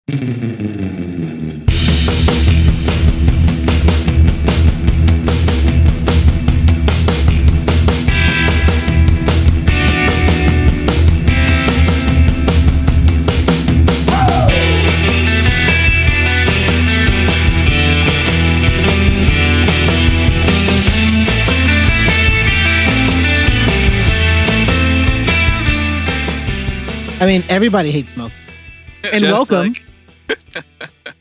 I mean, everybody hates smoke. And welcome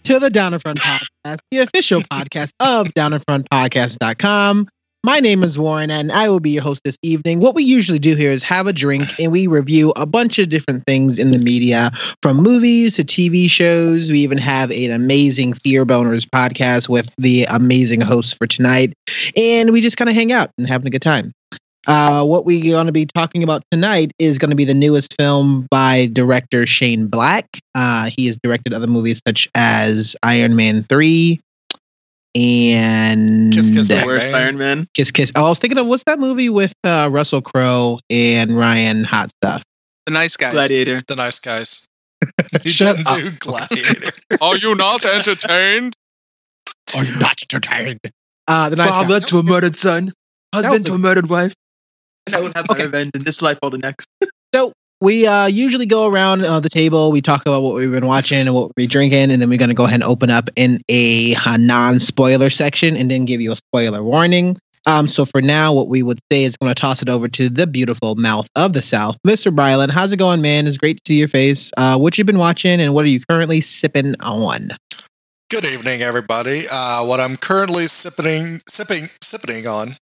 to the Down in Front Podcast, the official podcast of downinfrontpodcast.com. My name is Warren, and I will be your host this evening. What we usually do here is have a drink, and we review a bunch of different things in the media, from movies to TV shows. We even have an amazing Fear Boners podcast with the amazing host for tonight, and we just kind of hang out and having a good time. What we're going to be talking about tonight is going to be the newest film by director Shane Black. He has directed other movies such as Iron Man 3 and Kiss Kiss Bang Where's Bang. Iron Man? Kiss Kiss. Oh, I was thinking of what's that movie with Russell Crowe and Ryan Hot Stuff? The Nice Guys. Gladiator. The Nice Guys. He Shut didn't up. do Gladiator. Are you not entertained? Are you not entertained? The Nice Father Guys. to a murdered son. Husband to a murdered wife. And I will have my Okay. revenge in this life or the next. So we usually go around the table. We talk about what we've been watching and what we're drinking, and then we're going to go ahead and open up in a non-spoiler section and then give you a spoiler warning. So for now, what we would say is going to toss it over to the beautiful mouth of the South, Mr. Brylan. How's it going, man? It's great to see your face. What you been watching, and what are you currently sipping on? Good evening, everybody. What I'm currently sipping on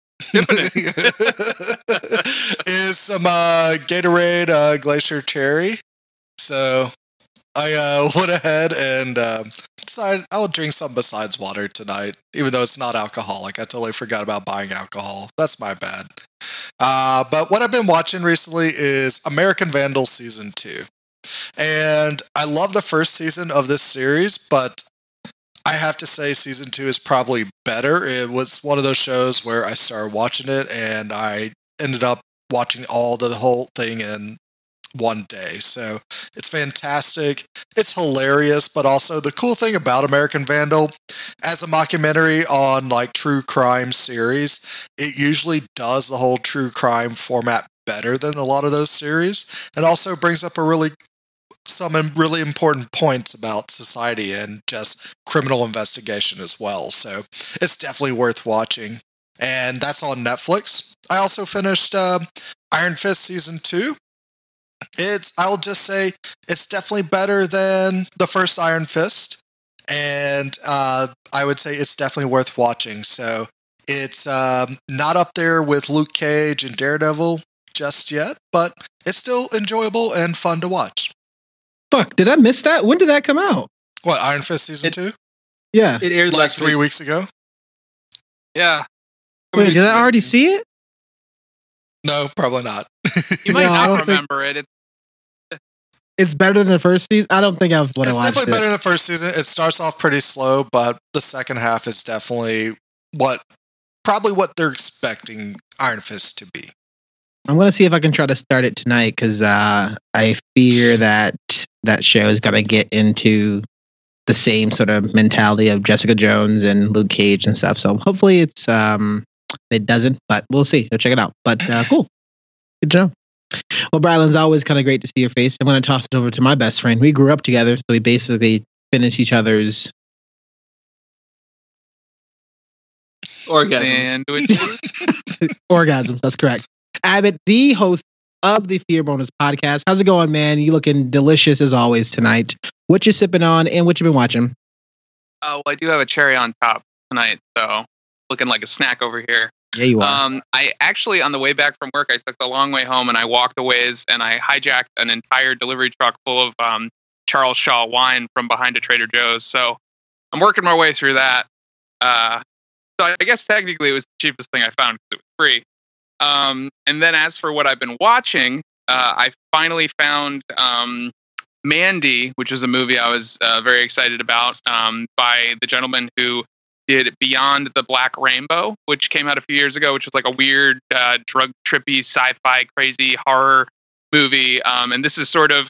is some Gatorade Glacier Cherry. So I went ahead and decided I'll drink some besides water tonight, even though it's not alcoholic. I totally forgot about buying alcohol. That's my bad. But what I've been watching recently is American Vandal Season 2. And I love the first season of this series, but I have to say Season 2 is probably better. It was one of those shows where I started watching it and I ended up watching the whole thing in one day. So it's fantastic. It's hilarious, but also the cool thing about American Vandal, as a mockumentary on like true crime series, it usually does the whole true crime format better than a lot of those series. And also brings up some really important points about society and just criminal investigation as well. So it's definitely worth watching. And that's on Netflix. I also finished Iron Fist Season 2. I'll just say it's definitely better than the first Iron Fist. And I would say it's definitely worth watching. So it's not up there with Luke Cage and Daredevil just yet, but it's still enjoyable and fun to watch. Fuck, did I miss that? When did that come out? What, Iron Fist Season 2? Yeah. It aired Like last 3 week. weeks ago? Yeah. Wait, did I already see it? No, probably not. You might No, I don't not remember it. It's better than the first season. I don't think I was when I It's watched definitely better it. than the first season. It starts off pretty slow, but the second half is definitely probably what they're expecting Iron Fist to be. I'm gonna see if I can try to start it tonight because I fear that show is gonna get into the same sort of mentality of Jessica Jones and Luke Cage and stuff. So hopefully it doesn't, but we'll see. We'll check it out. But cool, good job. Well, Brylan's always kind of great to see your face. I'm gonna toss it over to my best friend. We grew up together, so we basically finished each other's Orgasms. Sandwiches. orgasms. That's correct. Abbott, the host of the Fear Bonus podcast. How's it going, man? You looking delicious as always tonight. What you sipping on and what you been watching? Well, I do have a cherry on top tonight, so looking like a snack over here. Yeah, you are. I actually, on the way back from work, I took the long way home and I walked a ways and I hijacked an entire delivery truck full of Charles Shaw wine from behind a Trader Joe's. So I'm working my way through that. So I guess technically it was the cheapest thing I found because it was free. And then as for what I've been watching, I finally found Mandy, which is a movie I was very excited about, by the gentleman who did Beyond the Black Rainbow, which came out a few years ago, which was like a weird, drug trippy, sci-fi, crazy horror movie. And this is sort of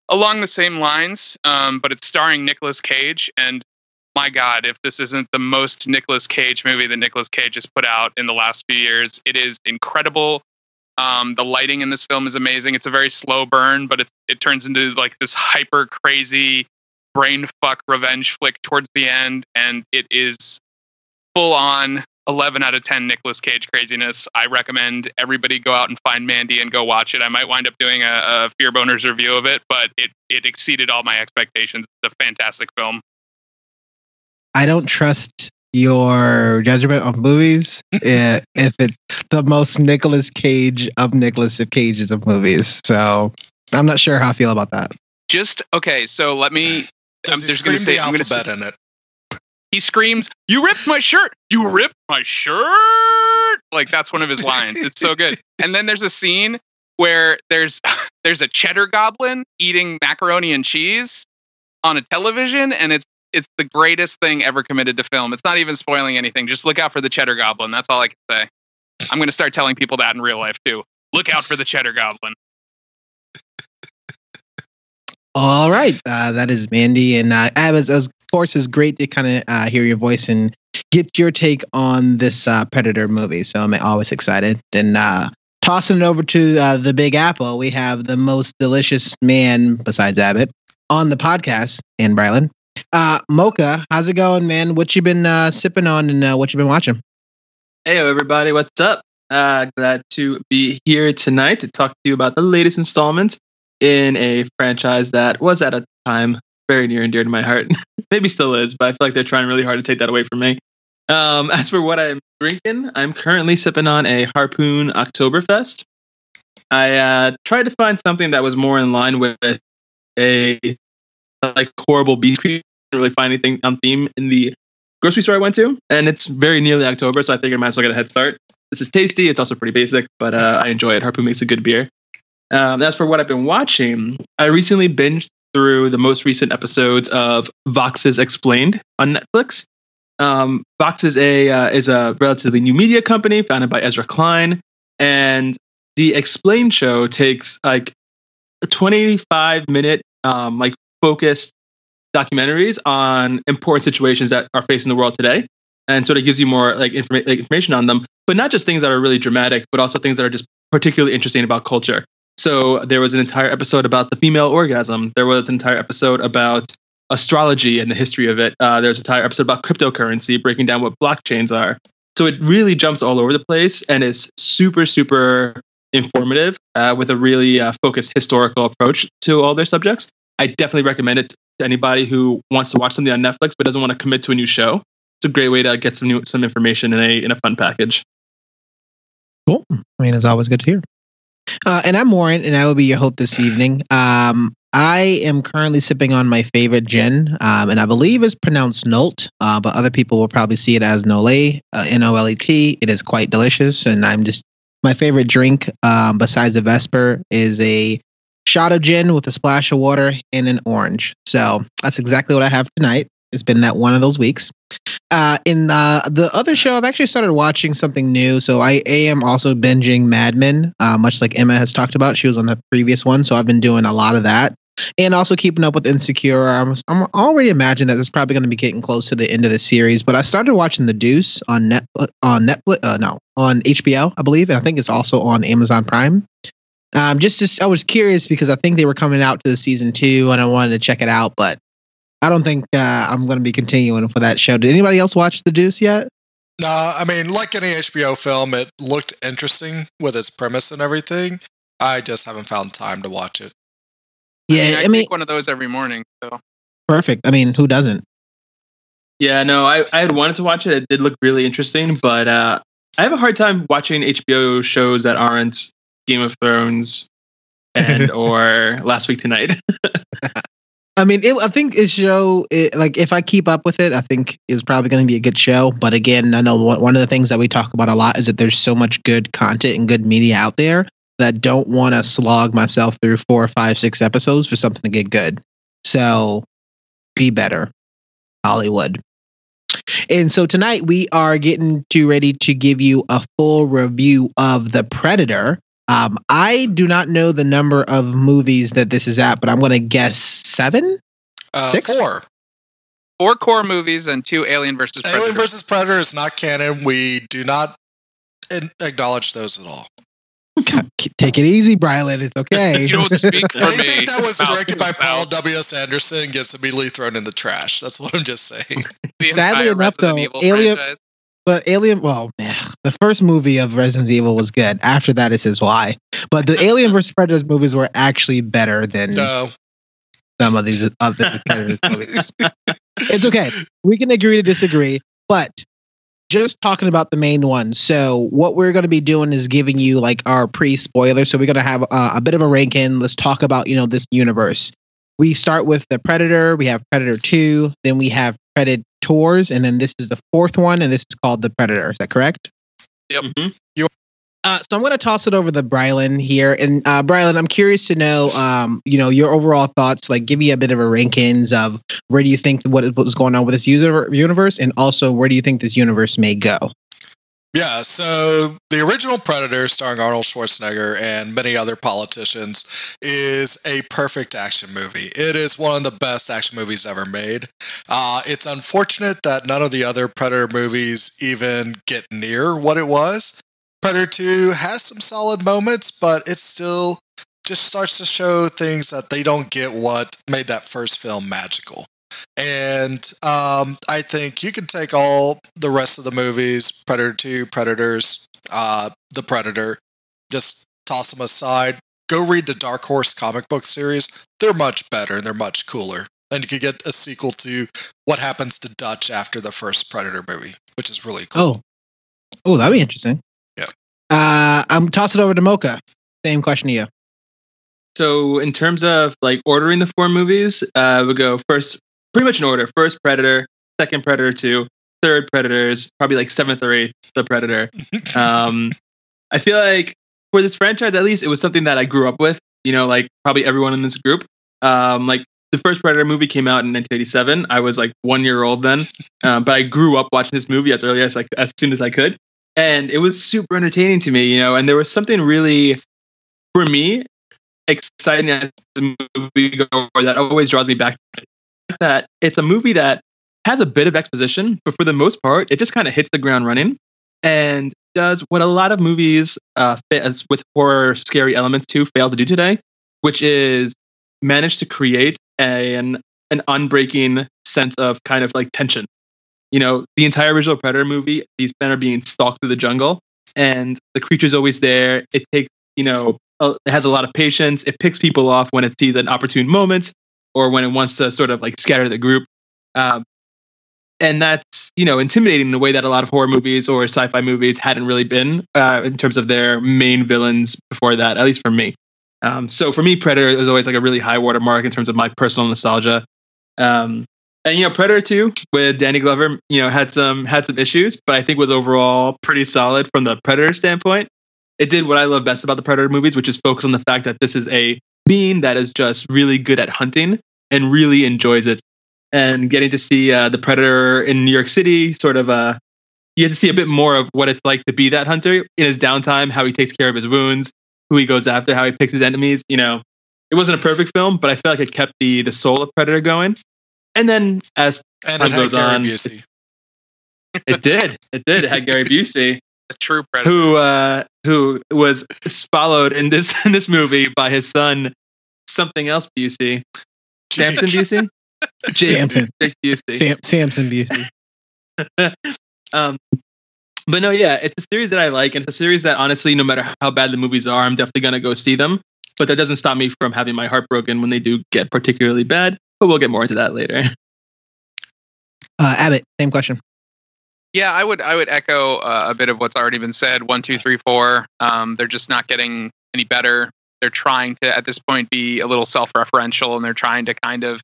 along the same lines, but it's starring Nicolas Cage. And my God, if this isn't the most Nicolas Cage movie that Nicolas Cage has put out in the last few years, it is incredible. The lighting in this film is amazing. It's a very slow burn, but it turns into like this hyper crazy brain fuck revenge flick towards the end, and it is full on 11 out of 10 Nicolas Cage craziness. I recommend everybody go out and find Mandy and go watch it. I might wind up doing a Fear Boners review of it, but it exceeded all my expectations. It's a fantastic film. I don't trust your judgment of movies if it's the most Nicolas Cage of Nicolas Cages of movies. So I'm not sure how I feel about that. Just okay. So let me. I'm just going to say. I'm going to say in it. He screams, "You ripped my shirt! You ripped my shirt!" Like that's one of his lines. It's so good. And then there's a scene where there's a cheddar goblin eating macaroni and cheese on a television, and it's the greatest thing ever committed to film. It's not even spoiling anything. Just look out for the cheddar goblin. That's all I can say. I'm going to start telling people that in real life too. Look out for the cheddar goblin. All right. That is Mandy. And of course, it's great to kind of hear your voice and get your take on this Predator movie. So I'm always excited. And tossing it over to the Big Apple, we have the most delicious man besides Abbott on the podcast, and Brylan. Mocha, how's it going, man? What you been sipping on and what you been watching? Hey, everybody. What's up? Glad to be here tonight to talk to you about the latest installment in a franchise that was at a time very near and dear to my heart. Maybe still is, but I feel like they're trying really hard to take that away from me. As for what I'm drinking, I'm currently sipping on a Harpoon Oktoberfest. I tried to find something that was more in line with a like horrible beef cream. Didn't really find anything on theme in the grocery store I went to, and it's very nearly October, so I figured I might as well get a head start. This is tasty. It's also pretty basic, but I enjoy it. Harpoon makes a good beer. As for what I've been watching, I recently binged through the most recent episodes of Vox's Explained on Netflix. Vox is a relatively new media company founded by Ezra Klein, and the Explained show takes like a 25-minute like focused documentaries on important situations that are facing the world today, and sort of gives you more like information on them, but not just things that are really dramatic, but also things that are just particularly interesting about culture. So there was an entire episode about the female orgasm. There was an entire episode about astrology and the history of it. There's an entire episode about cryptocurrency, breaking down what blockchains are. So it really jumps all over the place and is super, super informative with a really focused historical approach to all their subjects. I definitely recommend it to anybody who wants to watch something on Netflix but doesn't want to commit to a new show. It's a great way to get some information in a fun package. Cool. I mean, it's always good to hear. And I'm Warren, and I will be your host this evening. I am currently sipping on my favorite gin, and I believe it's pronounced Nolt, but other people will probably see it as Nolet, Nolet. It is quite delicious, and my favorite drink, besides the Vesper, is a shot of gin with a splash of water and an orange. So that's exactly what I have tonight. It's been that one of those weeks. In the other show, I've actually started watching something new. So I am also binging Mad Men, much like Emma has talked about. She was on the previous one, so I've been doing a lot of that. And also keeping up with Insecure. I'm already imagining that it's probably going to be getting close to the end of the series. But I started watching The Deuce on Netflix, on HBO, I believe. And I think it's also on Amazon Prime. I was curious because I think they were coming out to the season 2 and I wanted to check it out, but I don't think I'm going to be continuing for that show. Did anybody else watch The Deuce yet? No, I mean, like any HBO film, it looked interesting with its premise and everything. I just haven't found time to watch it. Yeah, I make one of those every morning. So perfect. I mean, who doesn't? Yeah, no, I had wanted to watch it. It did look really interesting, but I have a hard time watching HBO shows that aren't Game of Thrones and or Last Week Tonight. I mean, I think if I keep up with it, I think it's probably going to be a good show. But again, I know one of the things that we talk about a lot is that there's so much good content and good media out there that I don't want to slog myself through 4, 5, 6 episodes for something to get good. So be better, Hollywood. And so tonight we are getting ready to give you a full review of The Predator. I do not know the number of movies that this is at, but I'm going to guess 7? 6? 4. 4 core movies and 2 Alien versus Predator. Alien versus Predator is not canon. We do not acknowledge those at all. Take it easy, Brylan. It's okay. You don't speak for me. Anything that was about directed by Paul South. W.S. Anderson gets immediately thrown in the trash. That's what I'm just saying. The Sadly entire enough, Resident though, Evil Alien- franchise. But Alien, well, the first movie of Resident Evil was good. After that, it says why. But the Alien vs. Predators movies were actually better than No. some of these other Predators movies. It's okay. We can agree to disagree. But just talking about the main one. So what we're going to be doing is giving you like our pre-spoiler. So we're going to have a bit of a ranking. Let's talk about, this universe. We start with the Predator. We have Predator 2. Then we have Predators. And then this is the 4th one. And this is called the Predator. Is that correct? Yep. Mhm. So I'm going to toss it over to Brylan here. And Brylan, I'm curious to know, your overall thoughts. Like, give me a bit of a rankings of where do you think what's going on with this universe, and also where do you think this universe may go? Yeah, so the original Predator, starring Arnold Schwarzenegger and many other politicians, is a perfect action movie. It is one of the best action movies ever made. It's unfortunate that none of the other Predator movies even get near what it was. Predator 2 has some solid moments, but it still just starts to show things that they don't get what made that first film magical. And I think you can take all the rest of the movies, Predator 2, Predators, The Predator, just toss them aside. Go read the Dark Horse comic book series. They're much better and they're much cooler. And you could get a sequel to what happens to Dutch after the first Predator movie, which is really cool. Oh, that'd be interesting. I'm tossing it over to Mocha. Same question to you. So in terms of like ordering the 4 movies, we'll go first, pretty much in order. First Predator, second Predator 2, third Predators, probably like 7th or 8th, The Predator. I feel like for this franchise, at least, it was something that I grew up with, like probably everyone in this group. Like the first Predator movie came out in 1987. I was like 1 year old then, but I grew up watching this movie as early as soon as I could. And it was super entertaining to me, and there was something really, for me, exciting as a moviegoer that always draws me back to it. That it's a movie that has a bit of exposition, but for the most part, it just kind of hits the ground running and does what a lot of movies with horror, scary elements too fail to do today, which is manage to create an unbreaking sense of kind of like tension. The entire original Predator movie, these men are being stalked through the jungle, and the creature's always there. It takes, it has a lot of patience. It picks people off when it sees an opportune moment or when it wants to sort of like scatter the group. And that's, intimidating in a way that a lot of horror movies or sci-fi movies hadn't really been in terms of their main villains before that, at least for me. So for me, Predator is always like a really high watermark in terms of my personal nostalgia. And Predator 2 with Danny Glover, had some issues, but I think was overall pretty solid from the Predator standpoint. It did what I love best about the Predator movies, which is focus on the fact that this is a being that is just really good at hunting and really enjoys it. And getting to see the Predator in New York City, sort of, you get to see a bit more of what it's like to be that hunter in his downtime, how he takes care of his wounds, who he goes after, how he picks his enemies. It wasn't a perfect film, but I feel like it kept the soul of Predator going. And then as time goes on, Busey. it did. It had Gary Busey, A true Predator. who was followed in this movie by his son, something else Busey, Samson Busey, Samson. Jake Busey, Samson Busey. But no, yeah, it's a series that I like, and it's a series that honestly, no matter how bad the movies are, I'm definitely gonna go see them. But that doesn't stop me from having my heart broken when they do get particularly bad. But we'll get more into that later. Abbott, same question. Yeah, I would echo a bit of what's already been said. 1, 2, 3, 4. They're just not getting any better. They're trying to, at this point, be a little self-referential, and they're trying to kind of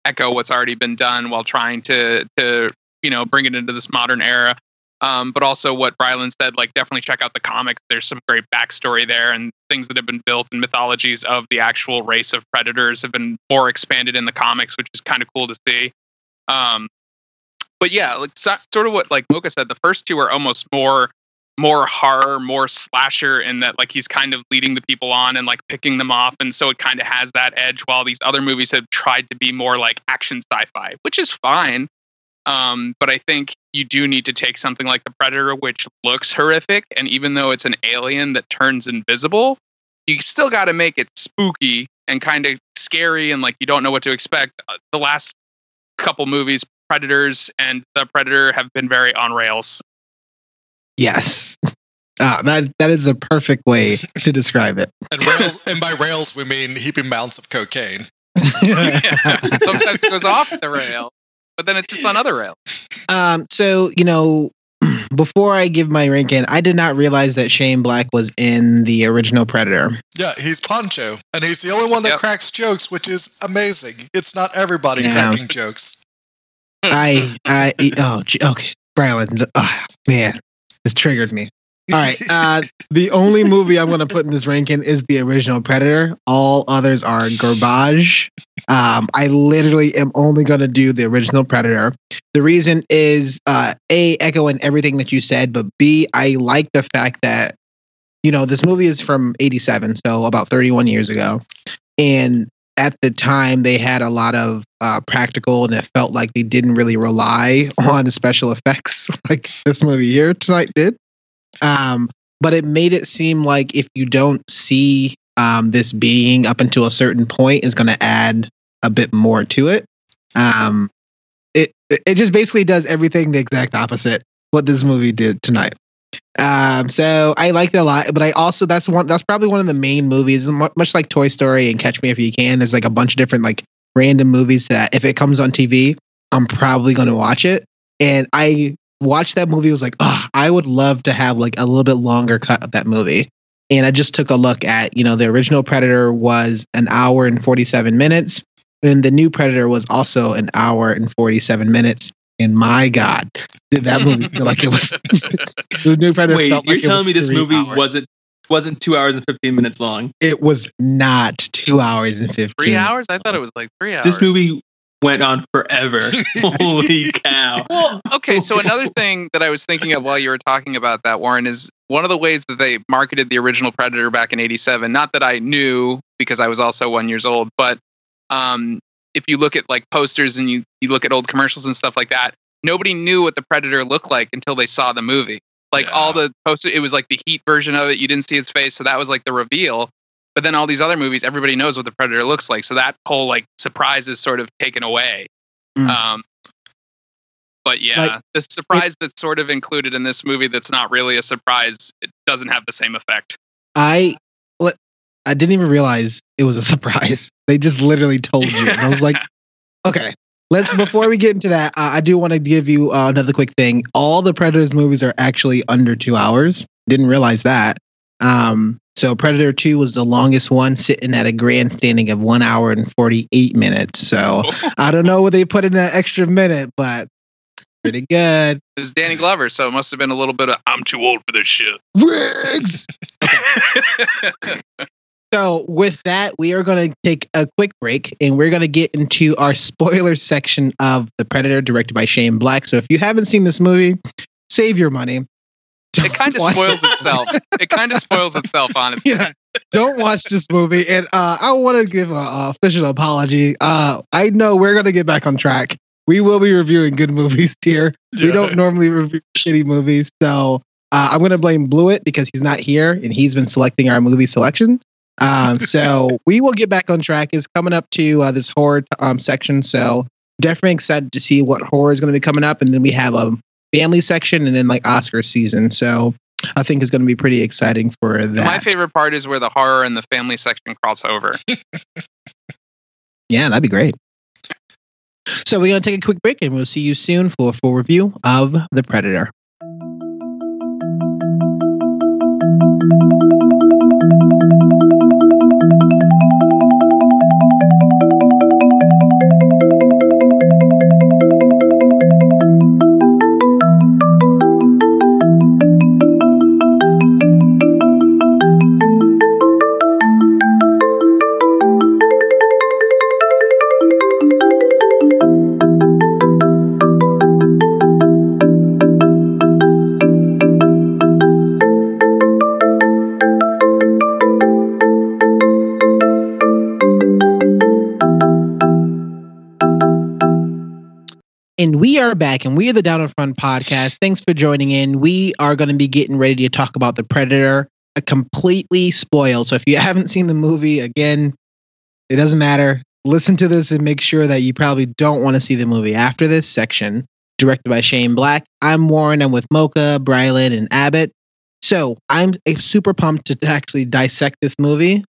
echo what's already been done while trying to bring it into this modern era. But also what Brylan said, like definitely check out the comics. There's some great backstory there, and things that have been built and mythologies of the actual race of predators have been more expanded in the comics, which is kind of cool to see. But yeah, like sort of what like Mocha said, the first two are almost more more horror, more slasher, in that like he's kind of leading the people on and like picking them off, and so it kind of has that edge. While these other movies have tried to be more like action sci-fi, which is fine. But I think you do need to take something like The Predator, which looks horrific, and even though it's an alien that turns invisible, you still got to make it spooky and kind of scary, and like you don't know what to expect. The last couple movies, Predators and The Predator, have been very on rails. Yes. That is a perfect way to describe it. And by rails, we mean heaping mounts of cocaine. Yeah. Sometimes it goes off the rail, but then it's just on other rails. So, before I give my ranking, I did not realize that Shane Black was in the original Predator. Yeah, he's Poncho, and he's the only one that cracks jokes, which is amazing. It's not everybody cracking jokes. Okay, Brylan, oh, man, this triggered me. All right, the only movie I'm going to put in this ranking is the original Predator. All others are garbage. I literally am only going to do the original Predator. The reason is A, echoing everything that you said, but B, I like the fact that, this movie is from 87, so about 31 years ago. And at the time, they had a lot of practical, and it felt like they didn't really rely on special effects like this movie here tonight did. But it made it seem like if you don't see this being up until a certain point, is going to add a bit more to it. It just basically does everything the exact opposite what this movie did tonight. So I liked it a lot, but I also that's probably one of the main movies, much like Toy Story and Catch Me If You Can. There's like a bunch of different like random movies that if it comes on TV, I'm probably going to watch it. And I watched that movie, was like, oh, I would love to have like a little bit longer cut of that movie. And I just took a look at, the original Predator was 1 hour and 47 minutes. And the new Predator was also 1 hour and 47 minutes. And my God, did that movie feel like it was the new Predator? Wait, felt you're like telling me this movie hours. wasn't 2 hours and 15 minutes long? It was not 2 hours and 15. 3 hours? I thought it was like 3 hours. This movie went on forever. Holy cow. Well, okay, so another thing that I was thinking of while you were talking about that, Warren, is one of the ways that they marketed the original Predator back in 87, not that I knew because I was also 1 year old, but if you look at like posters and you look at old commercials and stuff like that, nobody knew what the Predator looked like until they saw the movie. Like all the posters, it was like the Heat version of it. You didn't see his face, so that was like the reveal. But then all these other movies, everybody knows what the Predator looks like. So that whole like surprise is sort of taken away. But yeah, like, the surprise that's sort of included in this movie that's not really a surprise, it doesn't have the same effect. I didn't even realize it was a surprise. They just literally told you. And I was like, okay, before we get into that, I do want to give you another quick thing. All the Predators movies are actually under 2 hours. Didn't realize that. So Predator 2 was the longest one, sitting at a grandstanding of 1 hour and 48 minutes. So I don't know what they put in that extra minute, but pretty good. It was Danny Glover, so it must have been a little bit of, I'm too old for this shit. Riggs! So with that, we are going to take a quick break, and we're going to get into our spoiler section of The Predator, directed by Shane Black. So if you haven't seen this movie, save your money. It kind of spoils itself. It kind of spoils itself, honestly. Yeah, don't watch this movie. And I want to give an official apology. I know we're going to get back on track. We will be reviewing good movies here. Yeah. We don't normally review shitty movies. So I'm going to blame Blewett because he's not here, and he's been selecting our movie selection. So we will get back on track. It's coming up to this horror section. So definitely excited to see what horror is going to be coming up. And then we have a family section and then like Oscar season. So I think it's going to be pretty exciting for that. My favorite part is where the horror and the family section cross over. Yeah, that'd be great. So we're going to take a quick break and we'll see you soon for a full review of The Predator. And we are back, and we are the Down in Front podcast. Thanks for joining in. We are going to be getting ready to talk about The Predator, a completely spoiled. So if you haven't seen the movie, again, it doesn't matter. Listen to this and make sure that you probably don't want to see the movie after this section. Directed by Shane Black. I'm Warren. I'm with Mocha, Brylan, and Abbott. So I'm super pumped to actually dissect this movie.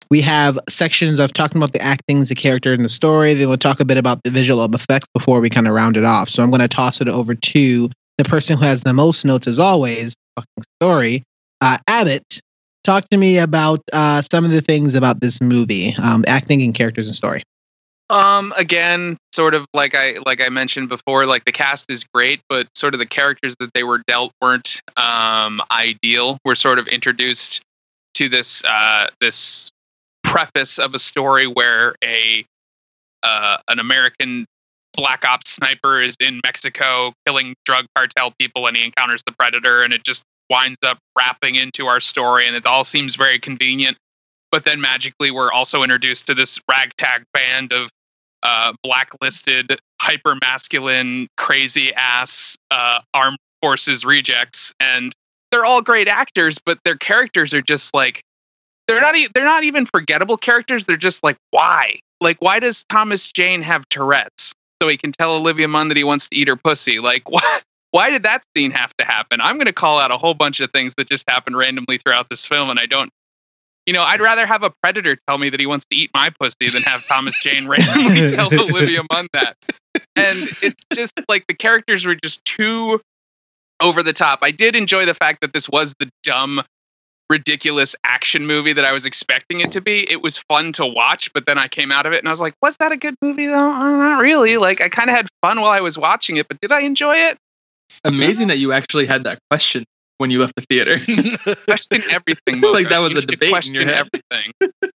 We have sections of talking about the actings, the character, and the story. Then we'll talk a bit about the visual effects before we kind of round it off. So I'm going to toss it over to the person who has the most notes, as always, fucking story. Abbott, talk to me about some of the things about this movie, acting and characters and story. Again, sort of like I mentioned before, like the cast is great, but sort of the characters that they were dealt weren't ideal. We're sort of introduced to this preface of a story where an American black ops sniper is in Mexico killing drug cartel people, and he encounters the Predator, and it just winds up wrapping into our story, and it all seems very convenient. But then magically, we're also introduced to this ragtag band of blacklisted, hyper masculine, crazy ass armed forces rejects, and they're all great actors, but their characters are just like they're not even forgettable characters. They're just like, why? Like, why does Thomas Jane have Tourette's so he can tell Olivia Munn that he wants to eat her pussy? Like, what? Why did that scene have to happen? I'm going to call out a whole bunch of things that just happened randomly throughout this film, and I don't. I'd rather have a Predator tell me that he wants to eat my pussy than have Thomas Jane randomly tell Olivia Munn that. And it's just like the characters were just too over the top. I did enjoy the fact that this was the dumb, ridiculous action movie that I was expecting it to be. It was fun to watch, but then I came out of it and I was like, was that a good movie though? Not really. Like, I kind of had fun while I was watching it, but did I enjoy it? Amazing that you actually had that question when you left the theater. Question everything. Mocha. Like that was you a debate. Question everything.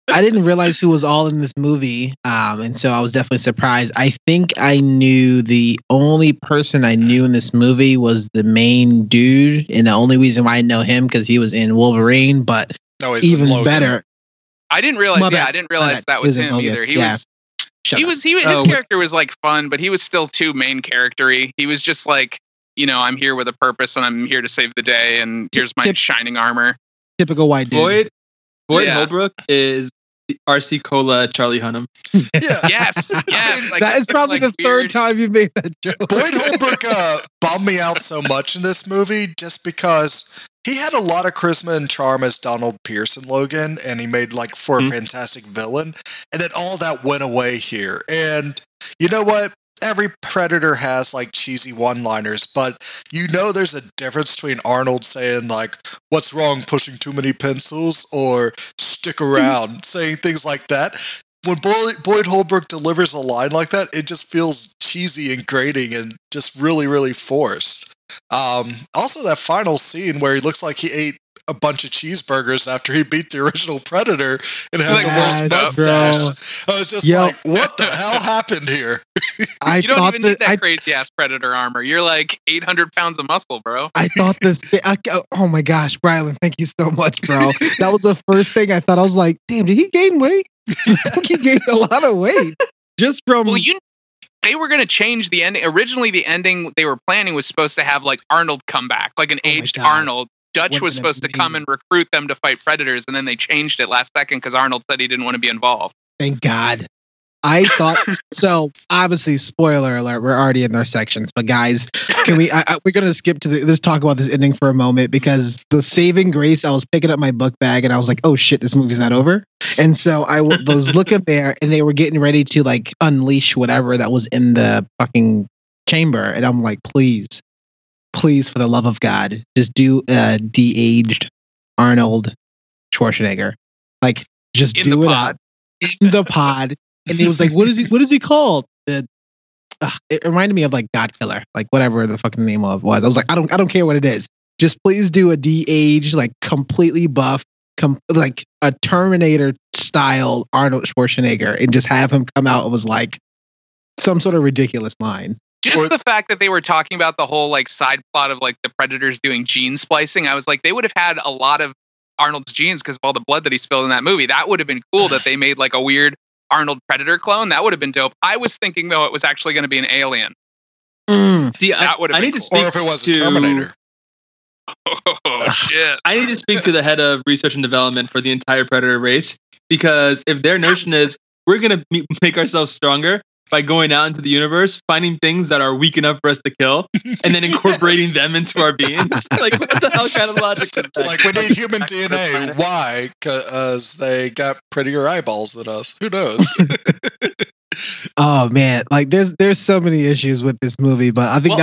I didn't realize who was all in this movie, and so I was definitely surprised. I think I knew the only person I knew in this movie was the main dude, and the only reason why I know him because he was in Wolverine. But even better, I didn't realize. I didn't realize that was him either. His character was like fun, but he was still too main charactery. He was just like, I'm here with a purpose and I'm here to save the day, and here's my shining armor. Typical white dude. Boyd Holbrook is the RC Cola Charlie Hunnam. Yeah. Yes. Like, that is probably the third time you've made that joke. Boyd Holbrook bummed me out so much in this movie just because he had a lot of charisma and charm as Donald Pearson Logan, and he made for a fantastic villain. And then all that went away here. And you know what? Every Predator has cheesy one-liners, but there's a difference between Arnold saying what's wrong pushing too many pencils, or stick around, saying things like that. When Boyd Holbrook delivers a line like that, it just feels cheesy and grating and just really, really forced. Also, that final scene where he looks like he ate a bunch of cheeseburgers after he beat the original Predator and had the worst mustache. Bro. I was just what the hell happened here? You don't even need that crazy ass Predator armor. You're 800 pounds of muscle, bro. I thought this. Oh my gosh, Brylan, thank you so much, bro. That was the first thing I thought. I was like, damn, did he gain weight? I think he gained a lot of weight just from. Well, they were going to change the ending. Originally, the ending they were planning was supposed to have Arnold come back, an aged Arnold. Dutch was supposed to come and recruit them to fight Predators, and then they changed it last second because Arnold said he didn't want to be involved. Thank God. I thought so. Obviously, spoiler alert. We're already in our sections, but guys, can we? We're gonna skip to let's talk about this ending for a moment because the saving grace. I was picking up my book bag and I was like, "Oh shit, this movie's not over." And so I was looking there, and they were getting ready to unleash whatever that was in the fucking chamber, and I'm like, "Please, for the love of God, just do de-aged Arnold Schwarzenegger, just in do it out in the pod." And he was like, "What is he called?" It reminded me of God Killer, whatever the fucking name of was. I was like, I don't care what it is. Just please do a de-aged, completely buff, a Terminator style Arnold Schwarzenegger, and just have him come out. It was some sort of ridiculous line. Just the fact that they were talking about the whole side plot of the Predators doing gene splicing, I was like, they would have had a lot of Arnold's genes because of all the blood that he spilled in that movie. That would have been cool that they made a weird Arnold Predator clone. That would have been dope. I was thinking though it was actually going to be an alien. See, that would have been need to cool. speak Or if it was to a Terminator. Oh shit! I need to speak to the head of research and development for the entire Predator race, because if their notion is we're going to make ourselves stronger by going out into the universe, finding things that are weak enough for us to kill, and then incorporating them into our beings, like what the hell kind of logic is that? It's like we need human DNA. Why? Because they got prettier eyeballs than us. Who knows? Oh man, like there's so many issues with this movie, but I think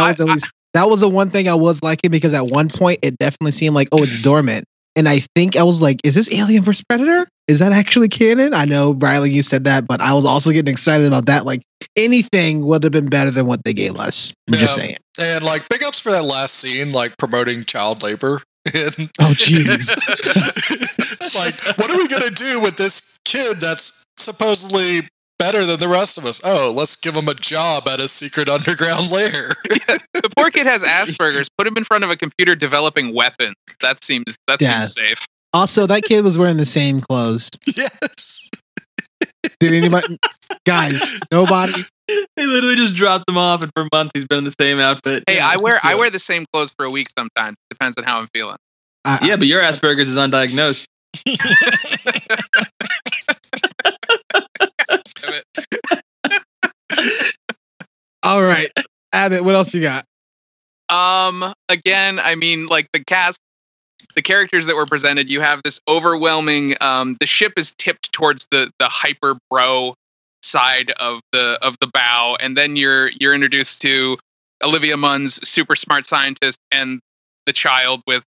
that was the one thing I was liking, because at one point it definitely seemed like, oh, it's dormant. And I think I was like, is this Alien vs. Predator? Is that actually canon? I know, Riley, you said that, but I was also getting excited about that. Like anything would have been better than what they gave us. I'm just saying. And like big ups for that last scene, like promoting child labor. Oh jeez. It's like, what are we gonna do with this kid that's supposedly better than the rest of us? Oh, let's give him a job at a secret underground lair. The poor kid has Asperger's. Put him in front of a computer developing weapons. That seems safe. Also, that kid was wearing the same clothes. Yes. Did anybody? Guys, nobody. They literally just dropped him off, and for months he's been in the same outfit. Hey, I wear the same clothes for a week sometimes. Depends on how I'm feeling. Yeah, but your Asperger's is undiagnosed. All right, Abbott, what else you got? Again, I mean, like the cast, the characters that were presented, you have this overwhelming. The ship is tipped towards the hyper bro side of the bow, and then you're introduced to Olivia Munn's super smart scientist and the child with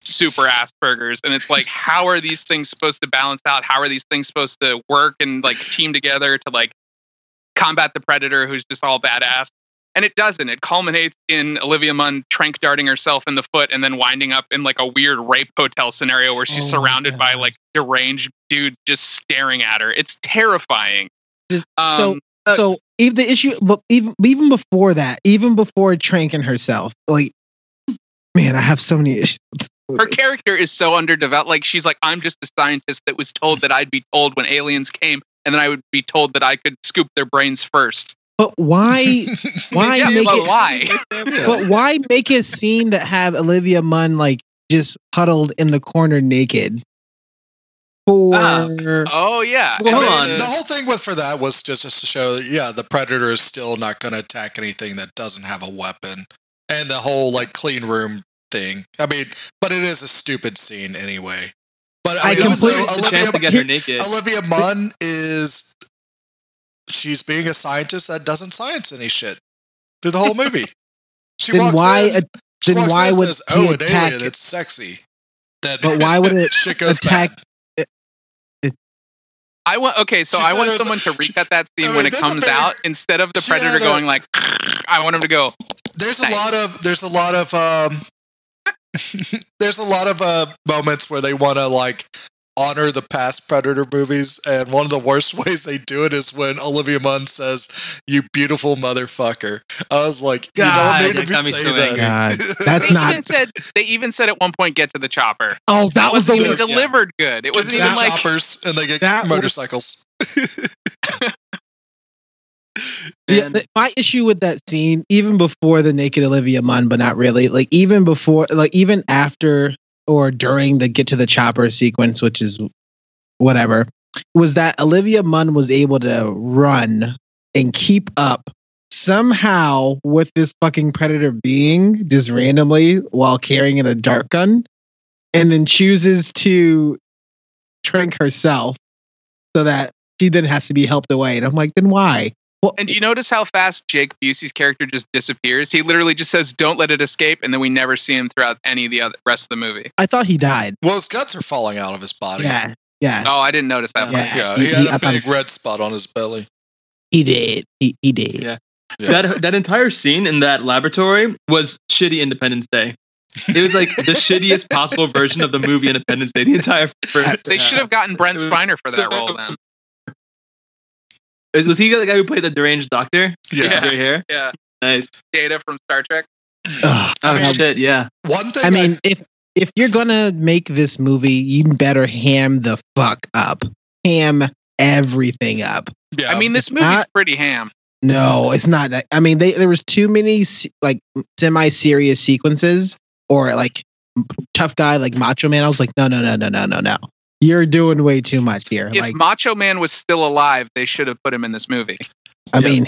super Asperger's, and it's like, how are these things supposed to balance out? How are these things supposed to work and like team together to like combat the Predator, who's just all badass? And it doesn't. It culminates in Olivia Munn trank darting herself in the foot and then winding up in like a weird rape hotel scenario where she's surrounded by like deranged dudes just staring at her. It's terrifying. So even the issue, but even before that, even before tranking herself, like, man, I have so many issues. Her character is so underdeveloped. Like, she's like, I'm just a scientist that was told that I'd be told when aliens came, and then I would be told that I could scoop their brains first. But why? Why yeah, make but it? Why? But why make a scene that have Olivia Munn like just huddled in the corner naked? Oh yeah. Well, the whole thing for that was just to show that, yeah, the Predator is still not going to attack anything that doesn't have a weapon, and the whole like clean room thing. I mean, but it is a stupid scene anyway. But I mean, completely Olivia Munn she's being a scientist that doesn't science any shit through the whole movie. She then walks why? in, Then why would says, he an attack? alien? It's sexy. But why would it shit goes attack? bad. I want someone to recut that scene when it comes out, instead of the Predator going like, I want him to go. There's a lot of moments where they want to like honor the past Predator movies, and one of the worst ways they do it is when Olivia Munn says, "You beautiful motherfucker." I was like, God, you don't need to be saying that. God, that's not. They even said at one point, "Get to the chopper." Oh, that was the even worst. delivered good. It wasn't even like choppers, and they get motorcycles. Yeah, my issue with that scene, even before the naked Olivia Munn, but not really, like even before, like even after or during the get to the chopper sequence, which is whatever, was that Olivia Munn was able to run and keep up somehow with this fucking Predator being just randomly while carrying a dart gun, and then chooses to trank herself so that she then has to be helped away. And I'm like, then why? Well, and do you notice how fast Jake Busey's character just disappears? He literally just says, "Don't let it escape," and then we never see him throughout any of the rest of the movie. I thought he died. Well, his guts are falling out of his body. Yeah. Oh, I didn't notice that. Yeah, he had a big red spot on his belly. He did. He did. Yeah. That entire scene in that laboratory was shitty Independence Day. It was like the shittiest possible version of the movie Independence Day. The entire they should have gotten Brent Spiner for that role then. Was he the guy who played the deranged doctor? Yeah. Right here? Yeah. Nice. Data from Star Trek. Shit, yeah. One thing I mean, if you're gonna make this movie, you better ham the fuck up. Ham everything up. Yeah. I mean, this movie's pretty ham. No, it's not that. I mean, there was too many like semi-serious sequences or like tough guy like Macho Man. I was like, no. You're doing way too much here. If like Macho Man was still alive, they should have put him in this movie. I mean,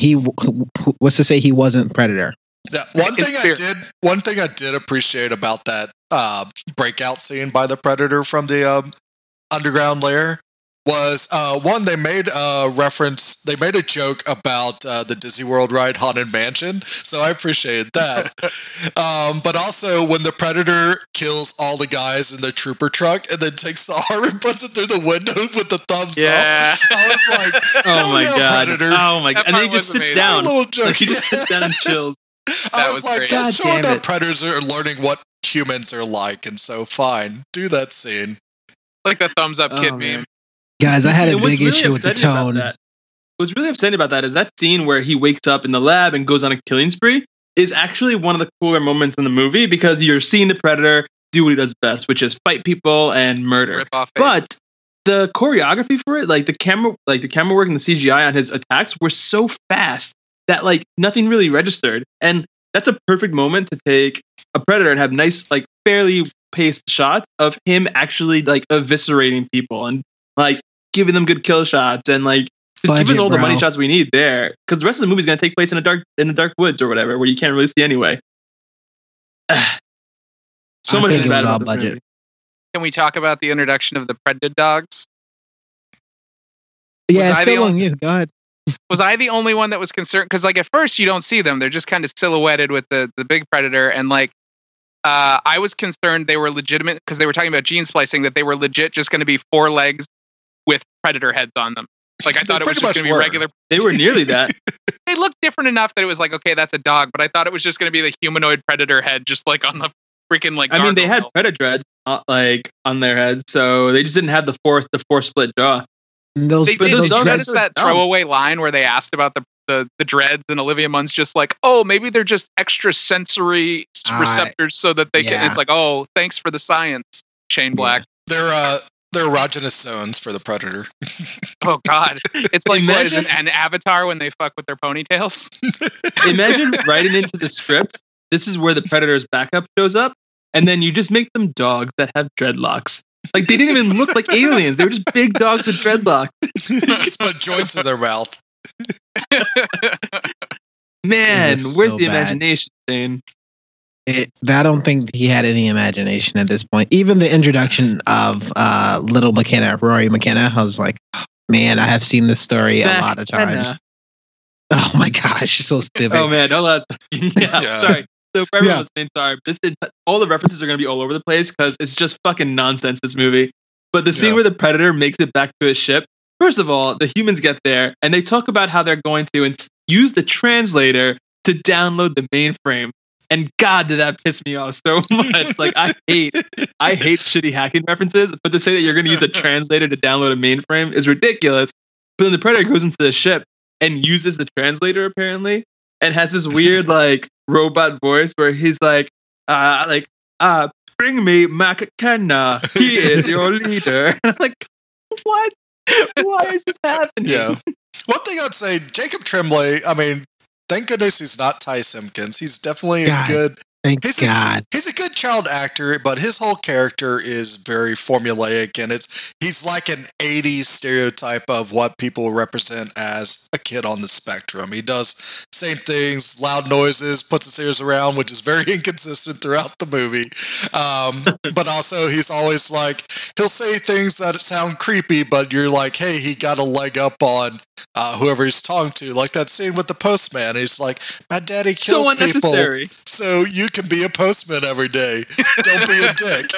what's to say he wasn't Predator? Yeah, one thing I did appreciate about that breakout scene by the Predator from the underground lair was one, they made a joke about the Disney World ride Haunted Mansion, so I appreciated that. But also when the Predator kills all the guys in the trooper truck and then takes the arm and puts it through the window with the thumbs up, I was like, oh my god, Predator. oh my god, and then he just sits down. Like, he just sits down and chills. I was like, great. that's showing that Predators are learning what humans are like, and so fine, do that scene. Like the thumbs up kid man. meme. Guys, I had a big really issue with the tone. What's really upsetting about that is that scene where he wakes up in the lab and goes on a killing spree is actually one of the cooler moments in the movie because you're seeing the Predator do what he does best, which is fight people and murder. But the choreography for it, like the camera work and the CGI on his attacks were so fast that like nothing really registered. And that's a perfect moment to take a Predator and have nice, like fairly paced shots of him actually like eviscerating people and like giving them good kill shots and like just give us all the money shots we need there, because the rest of the movie is going to take place in the dark woods or whatever where you can't really see anyway. So much is bad about this movie. Can we talk about the introduction of the Predator dogs? Yeah, it's still on you. Go ahead. Was I the only one that was concerned? Because like at first you don't see them; they're just kind of silhouetted with the big Predator, and like I was concerned they were legitimate because they were talking about gene splicing, that they were legit just going to be 4 legs with Predator heads on them. Like I thought it was just going to be regular. They were nearly that. They looked different enough that it was like, okay, that's a dog, but I thought it was just going to be the humanoid Predator head, just like on the freaking like. I mean, they had Predator dreads like on their heads, so they just didn't have the four split jaw. Did you notice that throwaway line where they asked about the dreads, and Olivia Munn's just like, oh, maybe they're just extra sensory receptors so that they can. It's like, oh, thanks for the science, Shane Black. They're erogenous zones for the Predator. Oh God, it's like what is an Avatar when they fuck with their ponytails? Imagine writing into the script, this is where the Predator's backup shows up, and then you just make them dogs that have dreadlocks. Like they didn't even look like aliens; they were just big dogs with dreadlocks. Just put joints in their mouth. Man, where's the imagination, Shane? I don't think he had any imagination at this point. Even the introduction of little McKenna, Rory McKenna, I was like, oh, man, I have seen this story a lot of times. Oh my gosh, so stupid. Oh man, no, sorry. So for everyone listening, sorry. All the references are going to be all over the place because it's just fucking nonsense, this movie. But the scene where the Predator makes it back to his ship, first of all, the humans get there and they talk about how they're going to use the translator to download the mainframe. And God, did that piss me off so much. Like I hate shitty hacking references, but to say that you're going to use a translator to download a mainframe is ridiculous. But then the Predator goes into the ship and uses the translator apparently, and has this weird like robot voice where he's like, bring me McKenna. He is your leader. And I'm like, what? Why is this happening? Yeah. One thing I'd say, Jacob Tremblay, I mean, thank goodness he's not Ty Simpkins. He's definitely a good... Thank God. He's a good child actor, but his whole character is very formulaic, and he's like an 80s stereotype of what people represent as a kid on the spectrum. He does same things, loud noises, puts his ears around, which is very inconsistent throughout the movie. But also, he's always like, he'll say things that sound creepy, but you're like, hey, he got a leg up on whoever he's talking to. Like that scene with the postman. He's like, my daddy kills people, so you can be a postman every day. Don't be a dick.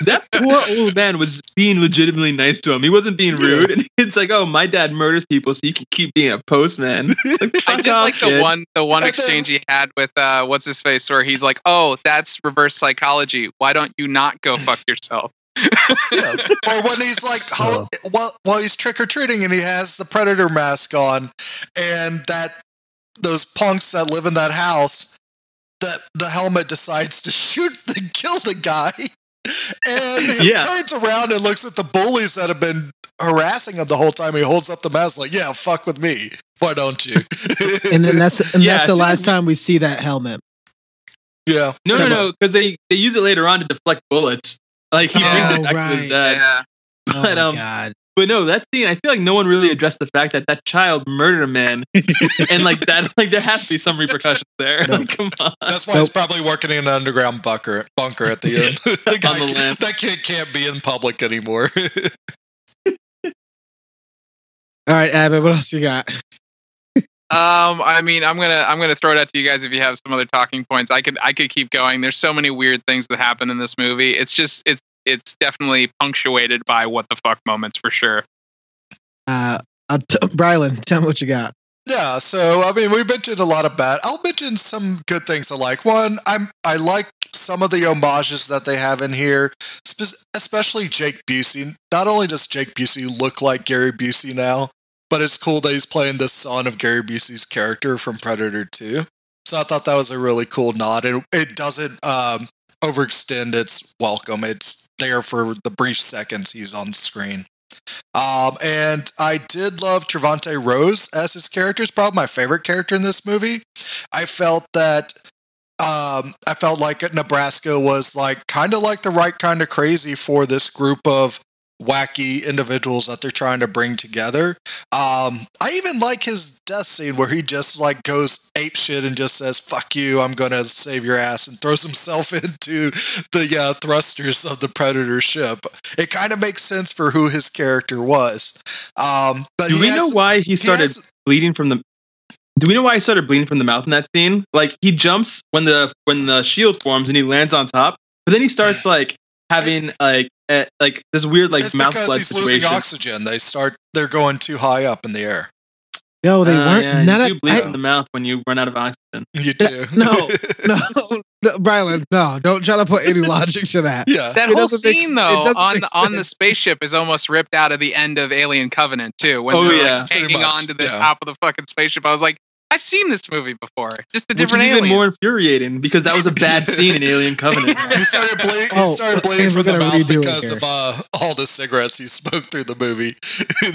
That poor old man was being legitimately nice to him. He wasn't being rude. And it's like, oh, my dad murders people, so you can keep being a postman. Like, I did like the one exchange he had with what's his face, where he's like, oh, that's reverse psychology. Why don't you not go fuck yourself? Yeah. Or when he's like, while he's trick or treating and he has the Predator mask on, and those punks that live in that house, that the helmet decides to shoot and kill the guy. And he turns around and looks at the bullies that have been harassing him the whole time. He holds up the mask like, yeah, fuck with me. Why don't you? And then that's the last time we see that helmet. Yeah. No, because they use it later on to deflect bullets. Like he brings it back to his dad. Yeah. Oh my God. But no, that scene, I feel like no one really addressed the fact that that child murdered a man, and like that, like there has to be some repercussions there. Like, come on. That's why he's probably working in an underground bunker at the end. That kid can't be in public anymore. All right, Abbott, what else you got? I mean, I'm gonna throw it out to you guys if you have some other talking points. I could keep going. There's so many weird things that happen in this movie. It's definitely punctuated by what the fuck moments for sure. Brylan, tell me what you got. Yeah, so I mean, we mentioned a lot of bad. I'll mention some good things I like. One, I like some of the homages that they have in here, especially Jake Busey. Not only does Jake Busey look like Gary Busey now, but it's cool that he's playing the son of Gary Busey's character from Predator 2. So I thought that was a really cool nod, and it doesn't overextend its welcome. It's there for the brief seconds he's on screen. And I did love Trevante Rose as his character. It's probably my favorite character in this movie. I felt like Nebraska was like kind of like the right kind of crazy for this group of wacky individuals that they're trying to bring together. I even like his death scene where he just like goes ape shit and just says, fuck you, I'm gonna save your ass, and throws himself into the thrusters of the Predator ship. It kind of makes sense for who his character was. But do we know why he started bleeding from the Do we know why he started bleeding from the mouth in that scene? Like he jumps when the shield forms and he lands on top, but then he starts like having like this weird like mouth blood he's situation. Losing oxygen. They're going too high up in the air. No, they weren't. Yeah, you do bleed from the mouth when you run out of oxygen. You do. No, Brylan, no, don't try to put any logic to that. Yeah, that whole scene though on the spaceship is almost ripped out of the end of Alien Covenant too. When they're like, hanging on to the top of the fucking spaceship, I was like, I've seen this movie before. Just a different alien. Even more infuriating because that was a bad scene in Alien Covenant. He started bleeding from the mouth because of all the cigarettes he smoked through the movie.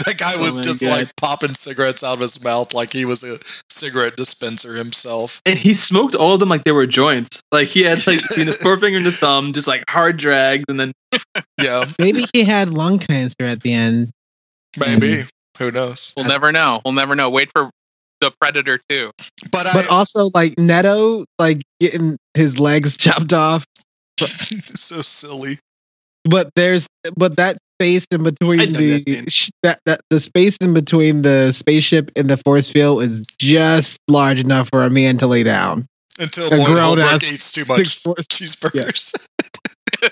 That guy was just like popping cigarettes out of his mouth like he was a cigarette dispenser himself. And he smoked all of them like they were joints. Like he had like between his forefinger and the thumb, just like hard drags, and then maybe he had lung cancer at the end. Maybe. Who knows? We'll never know. Wait for the Predator 2. But also like Neto like getting his legs chopped off. So silly. But that space in between the space in between the spaceship and the force field is just large enough for a man to lay down. Until Lloyd Holbrook eats too much cheeseburgers. Yeah.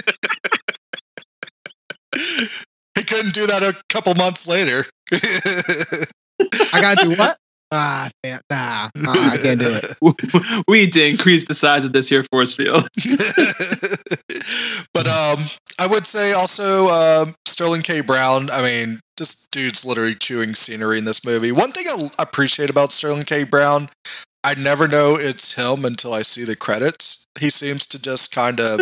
He couldn't do that a couple months later. I gotta do what? I can't do it. We need to increase the size of this here force field. But I would say also Sterling K. Brown. I mean, this dude's literally chewing scenery in this movie. One thing I appreciate about Sterling K. Brown, I never know it's him until I see the credits. He seems to just kind of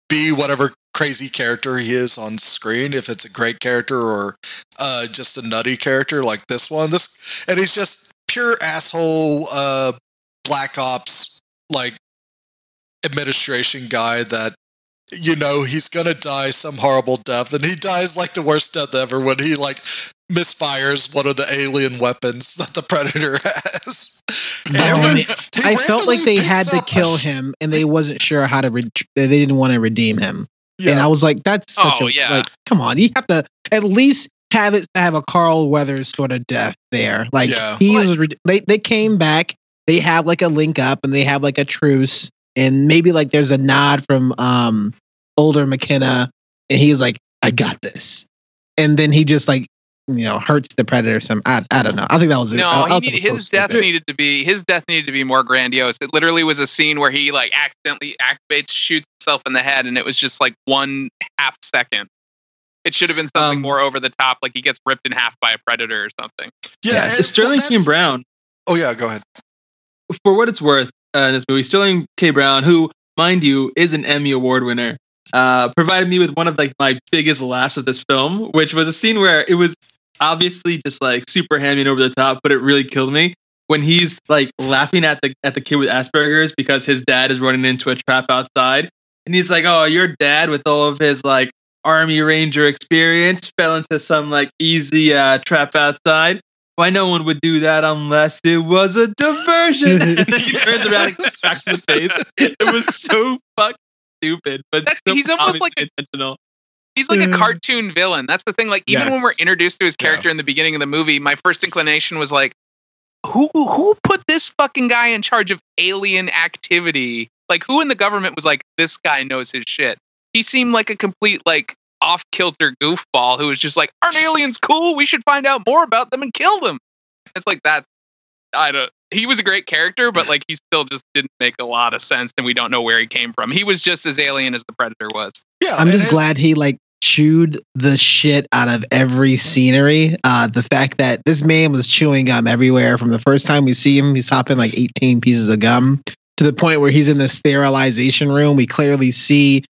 be whatever crazy character he is on screen, if it's a great character or just a nutty character like this one. And he's just pure asshole Black Ops like administration guy that he's gonna die some horrible death, and he dies like the worst death ever when he like misfires one of the alien weapons that the Predator has. I felt like they had to kill him, and they wasn't sure how to. They didn't want to redeem him, and I was like, "That's such like, come on, you have to at least have a Carl Weathers sort of death there." Like he was. They came back. They have like a link up, and they have like a truce, and maybe like there's a nod from older McKenna, and he's like, "I got this," and then he just like. Hurts the Predator. I don't know. I think that was his death needed to be more grandiose. It literally was a scene where he like accidentally shoots himself in the head, and it was just like 1/2 second. It should have been something more over the top, like he gets ripped in half by a predator or something. Yeah, Sterling K. Brown. Oh yeah, go ahead. For what it's worth, in this movie, Sterling K. Brown, who, mind you, is an Emmy Award winner, provided me with one of like my biggest laughs of this film, which was a scene where it was obviously just like super hammy and over the top, but it really killed me when he's like laughing at the kid with Asperger's because his dad is running into a trap outside, and he's like, "Oh, your dad with all of his like Army Ranger experience fell into some like easy trap outside. Why no one would do that unless it was a diversion." And then he turns around and gets back to the face. It was so fucking stupid, but so he's almost like intentional. He's like a cartoon villain. That's the thing. Like even when we're introduced to his character in the beginning of the movie, my first inclination was like, who put this fucking guy in charge of alien activity? Like who in the government was like, this guy knows his shit? He seemed like a complete like off-kilter goofball who was just like, aren't aliens cool? We should find out more about them and kill them. It's like that. He was a great character, but like he still just didn't make a lot of sense, and we don't know where he came from. He was just as alien as the Predator was. Yeah, I'm just glad he like chewed the shit out of every scenery. The fact that this man was chewing gum everywhere from the first time we see him, he's popping like 18 pieces of gum to the point where he's in the sterilization room. We clearly see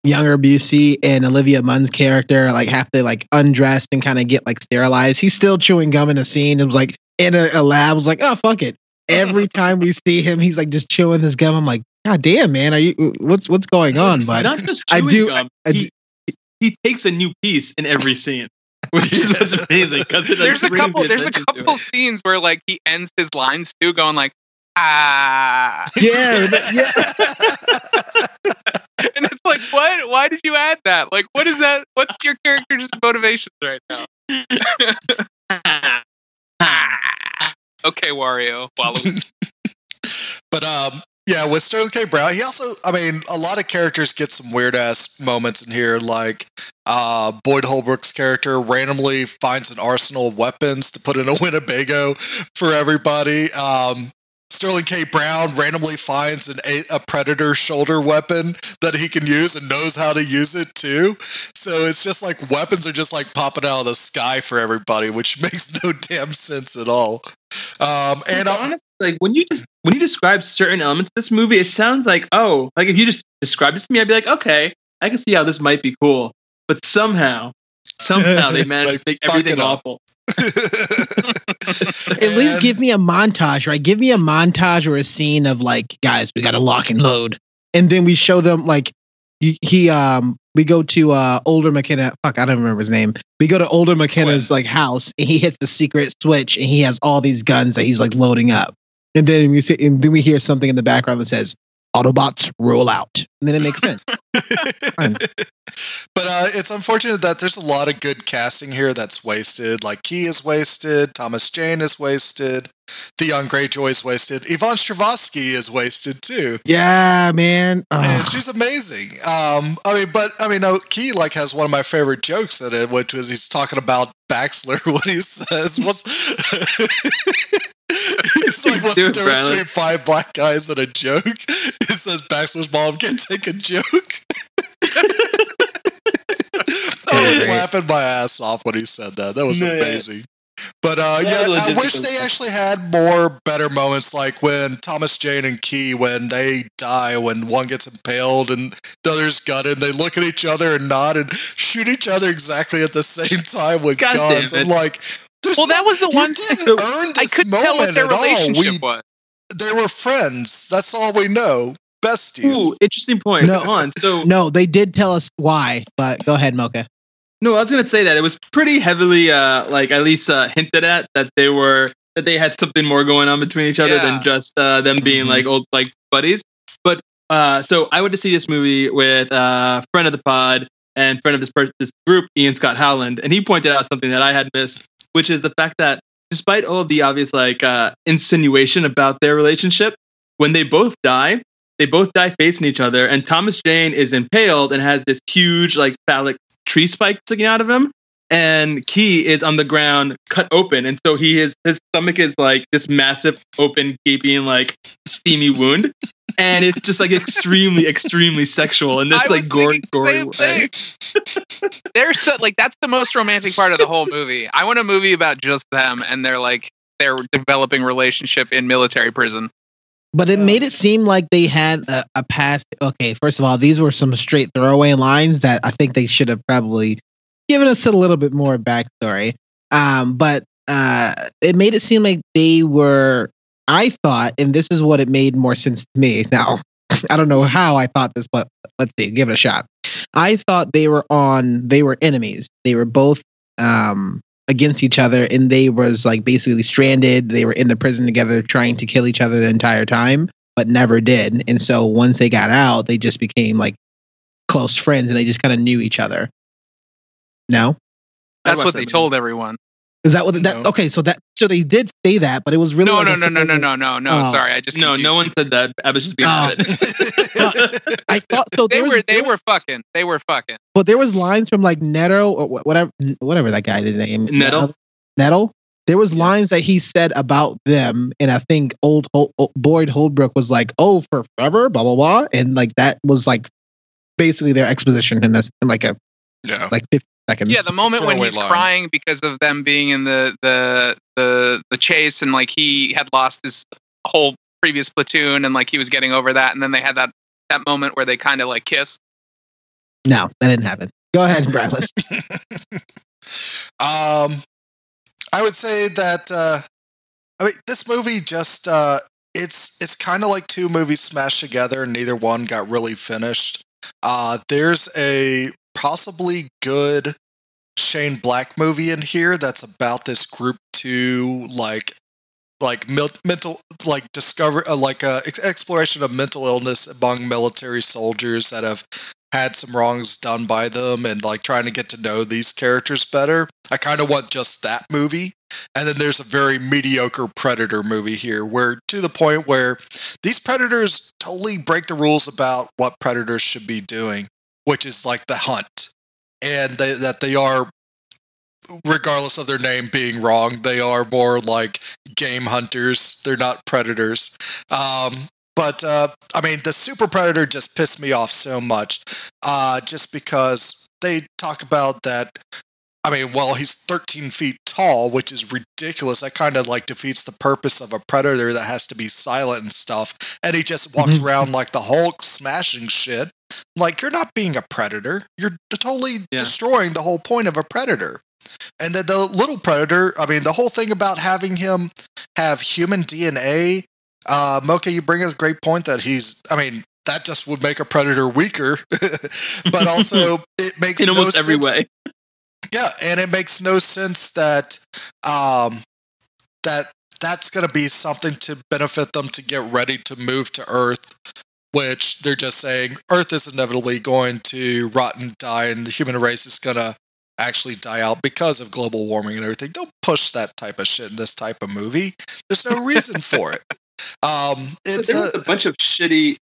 younger Busey and Olivia Munn's character like have to like undress and kind of get like sterilized. He's still chewing gum in a scene. It was like in a lab. I was like, oh fuck it. Every time we see him, he's like just chewing this gum. I'm like, God damn, man, are you? What's going on? But not just chewing gum. He takes a new piece in every scene, which is what's amazing. There's a couple scenes where like he ends his lines too, going like, ah, yeah. And it's like, what? Why did you add that? Like, what is that? What's your character's motivations right now? Okay, Wario. But yeah, with Sterling K. Brown, he also, I mean, a lot of characters get some weird ass moments in here, like Boyd Holbrook's character randomly finds an arsenal of weapons to put in a Winnebago for everybody. Sterling K. Brown randomly finds a Predator shoulder weapon that he can use and knows how to use it too. So it's just like weapons are just like popping out of the sky for everybody, which makes no damn sense at all. And honestly, like when you describe certain elements of this movie, it sounds like, oh, like if you just describe this to me, I'd be like, okay, I can see how this might be cool. But somehow they managed to make everything awful. At least give me a montage, right? Give me a montage or a scene of like, guys, we got to lock and load, and then we show them like we go to older McKenna. Fuck, I don't remember his name. We go to older McKenna's like house, and he hits the secret switch, and he has all these guns that he's like loading up, and then we hear something in the background that says Autobots roll out, and then it makes sense. But it's unfortunate that there's a lot of good casting here that's wasted. Like Key is wasted, Thomas Jane is wasted, Theon Greyjoy is wasted, Yvonne Strahovski is wasted too. Yeah, man, and she's amazing. No, Key like has one of my favorite jokes in it, which was he's talking about Baxter when he says, "What's?" It's like, what's the difference between 5 black guys and a joke? It says Baxter's mom can't take a joke. I was laughing my ass off when he said that. That was amazing. But I wish they actually had more better moments, like when Thomas Jane and Key, when they die, when one gets impaled and the other's gutted, they look at each other and nod and shoot each other exactly at the same time with guns. I'm like, that was the one thing I couldn't tell what their relationship was. They were friends. That's all we know. Besties. Ooh, interesting point. No, they did tell us why, but go ahead, Mocha. No, I was gonna say that it was pretty heavily, like at least hinted at that they had something more going on between each other than just them being like old like buddies. But so I went to see this movie with a friend of the pod and friend of this group, Ian Scott Howland, and he pointed out something that I had missed, which is the fact that despite all of the obvious like insinuation about their relationship, when they both die facing each other, and Thomas Jane is impaled and has this huge like phallic tree spike sticking out of him, and Key is on the ground cut open, and so his stomach is like this massive open gaping like steamy wound, and it's just like extremely sexual in this like gory way. They're so like, that's the most romantic part of the whole movie. I want a movie about just them and their developing relationship in military prison. But it made it seem like they had a past. Okay, first of all, these were some straight throwaway lines that I think they should have probably given us a little bit more backstory. But it made it seem like they were. I thought, and this is what it made more sense to me. Now, I don't know how I thought this, but let's see, give it a shot. I thought they were enemies. They were both against each other, and they was like basically stranded. They were in the prison together trying to kill each other the entire time, but never did. And so once they got out, they just became like close friends, and they just kind of knew each other. No? That's what they told everyone. Is that what okay, so they did say that, but it was really No. Sorry, I just no one said that. I was just being I thought so. They were fucking. But there was lines from like Neto or whatever that guy did name. Nettle. There was lines that he said about them, and I think old Boyd Holbrook was like, "Oh, for forever, blah blah blah," and like that was like basically their exposition in like 50 seconds. Yeah, the moment when he's crying because of them being in the chase, and like he had lost his whole previous platoon, and like he was getting over that, and then they had that moment where they kind of like kissed. No, that didn't happen. Go ahead, Bradley. I would say that this movie just it's kind of like two movies smashed together, and neither one got really finished. There's a possibly good Shane Black movie in here that's about this group 2 mental discover exploration of mental illness among military soldiers that have had some wrongs done by them, and like trying to get to know these characters better. I kind of want just that movie. And then there's a very mediocre Predator movie here, where to the point where these Predators totally break the rules about what Predators should be doing, which is like the hunt. And that they are, regardless of their name being wrong, they are more like game hunters. They're not predators. But I mean, the Super Predator just pissed me off so much, just because they talk about that. I mean, well, he's 13 feet tall, which is ridiculous. That kind of like defeats the purpose of a predator that has to be silent and stuff. And he just walks around like the Hulk, smashing shit. Like, you're not being a predator. You're totally destroying the whole point of a predator. And then the little predator, I mean, the whole thing about having him have human DNA, Mocha, you bring up a great point that that just would make a predator weaker. But also, it makes in almost every way. Yeah, and it makes no sense that that's going to be something to benefit them to get ready to move to Earth, which they're just saying Earth is inevitably going to rot and die, and the human race is going to actually die out because of global warming and everything. Don't push that type of shit in this type of movie. There's no reason for it. There was a bunch of shitty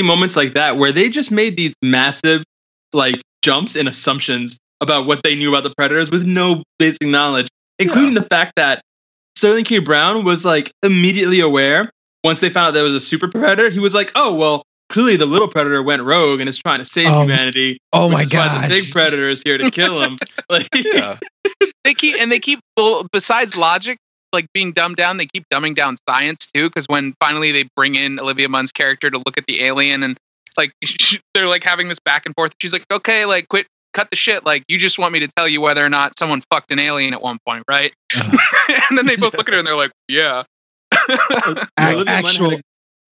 moments like that where they just made these massive like jumps and assumptions about what they knew about the Predators with no basic knowledge, including the fact that Sterling K. Brown was like immediately aware once they found out there was a super predator. He was like, "Oh well, clearly the little predator went rogue and is trying to save humanity. Oh my god! The big predator is here to kill him." Like, they keep besides logic like being dumbed down, they keep dumbing down science too. Because when finally they bring in Olivia Munn's character to look at the alien, and like they're like having this back and forth. She's like, "Okay, like cut the shit. Like, you just want me to tell you whether or not someone fucked an alien at one point, right?" And then they both look at her and they're like, "Yeah."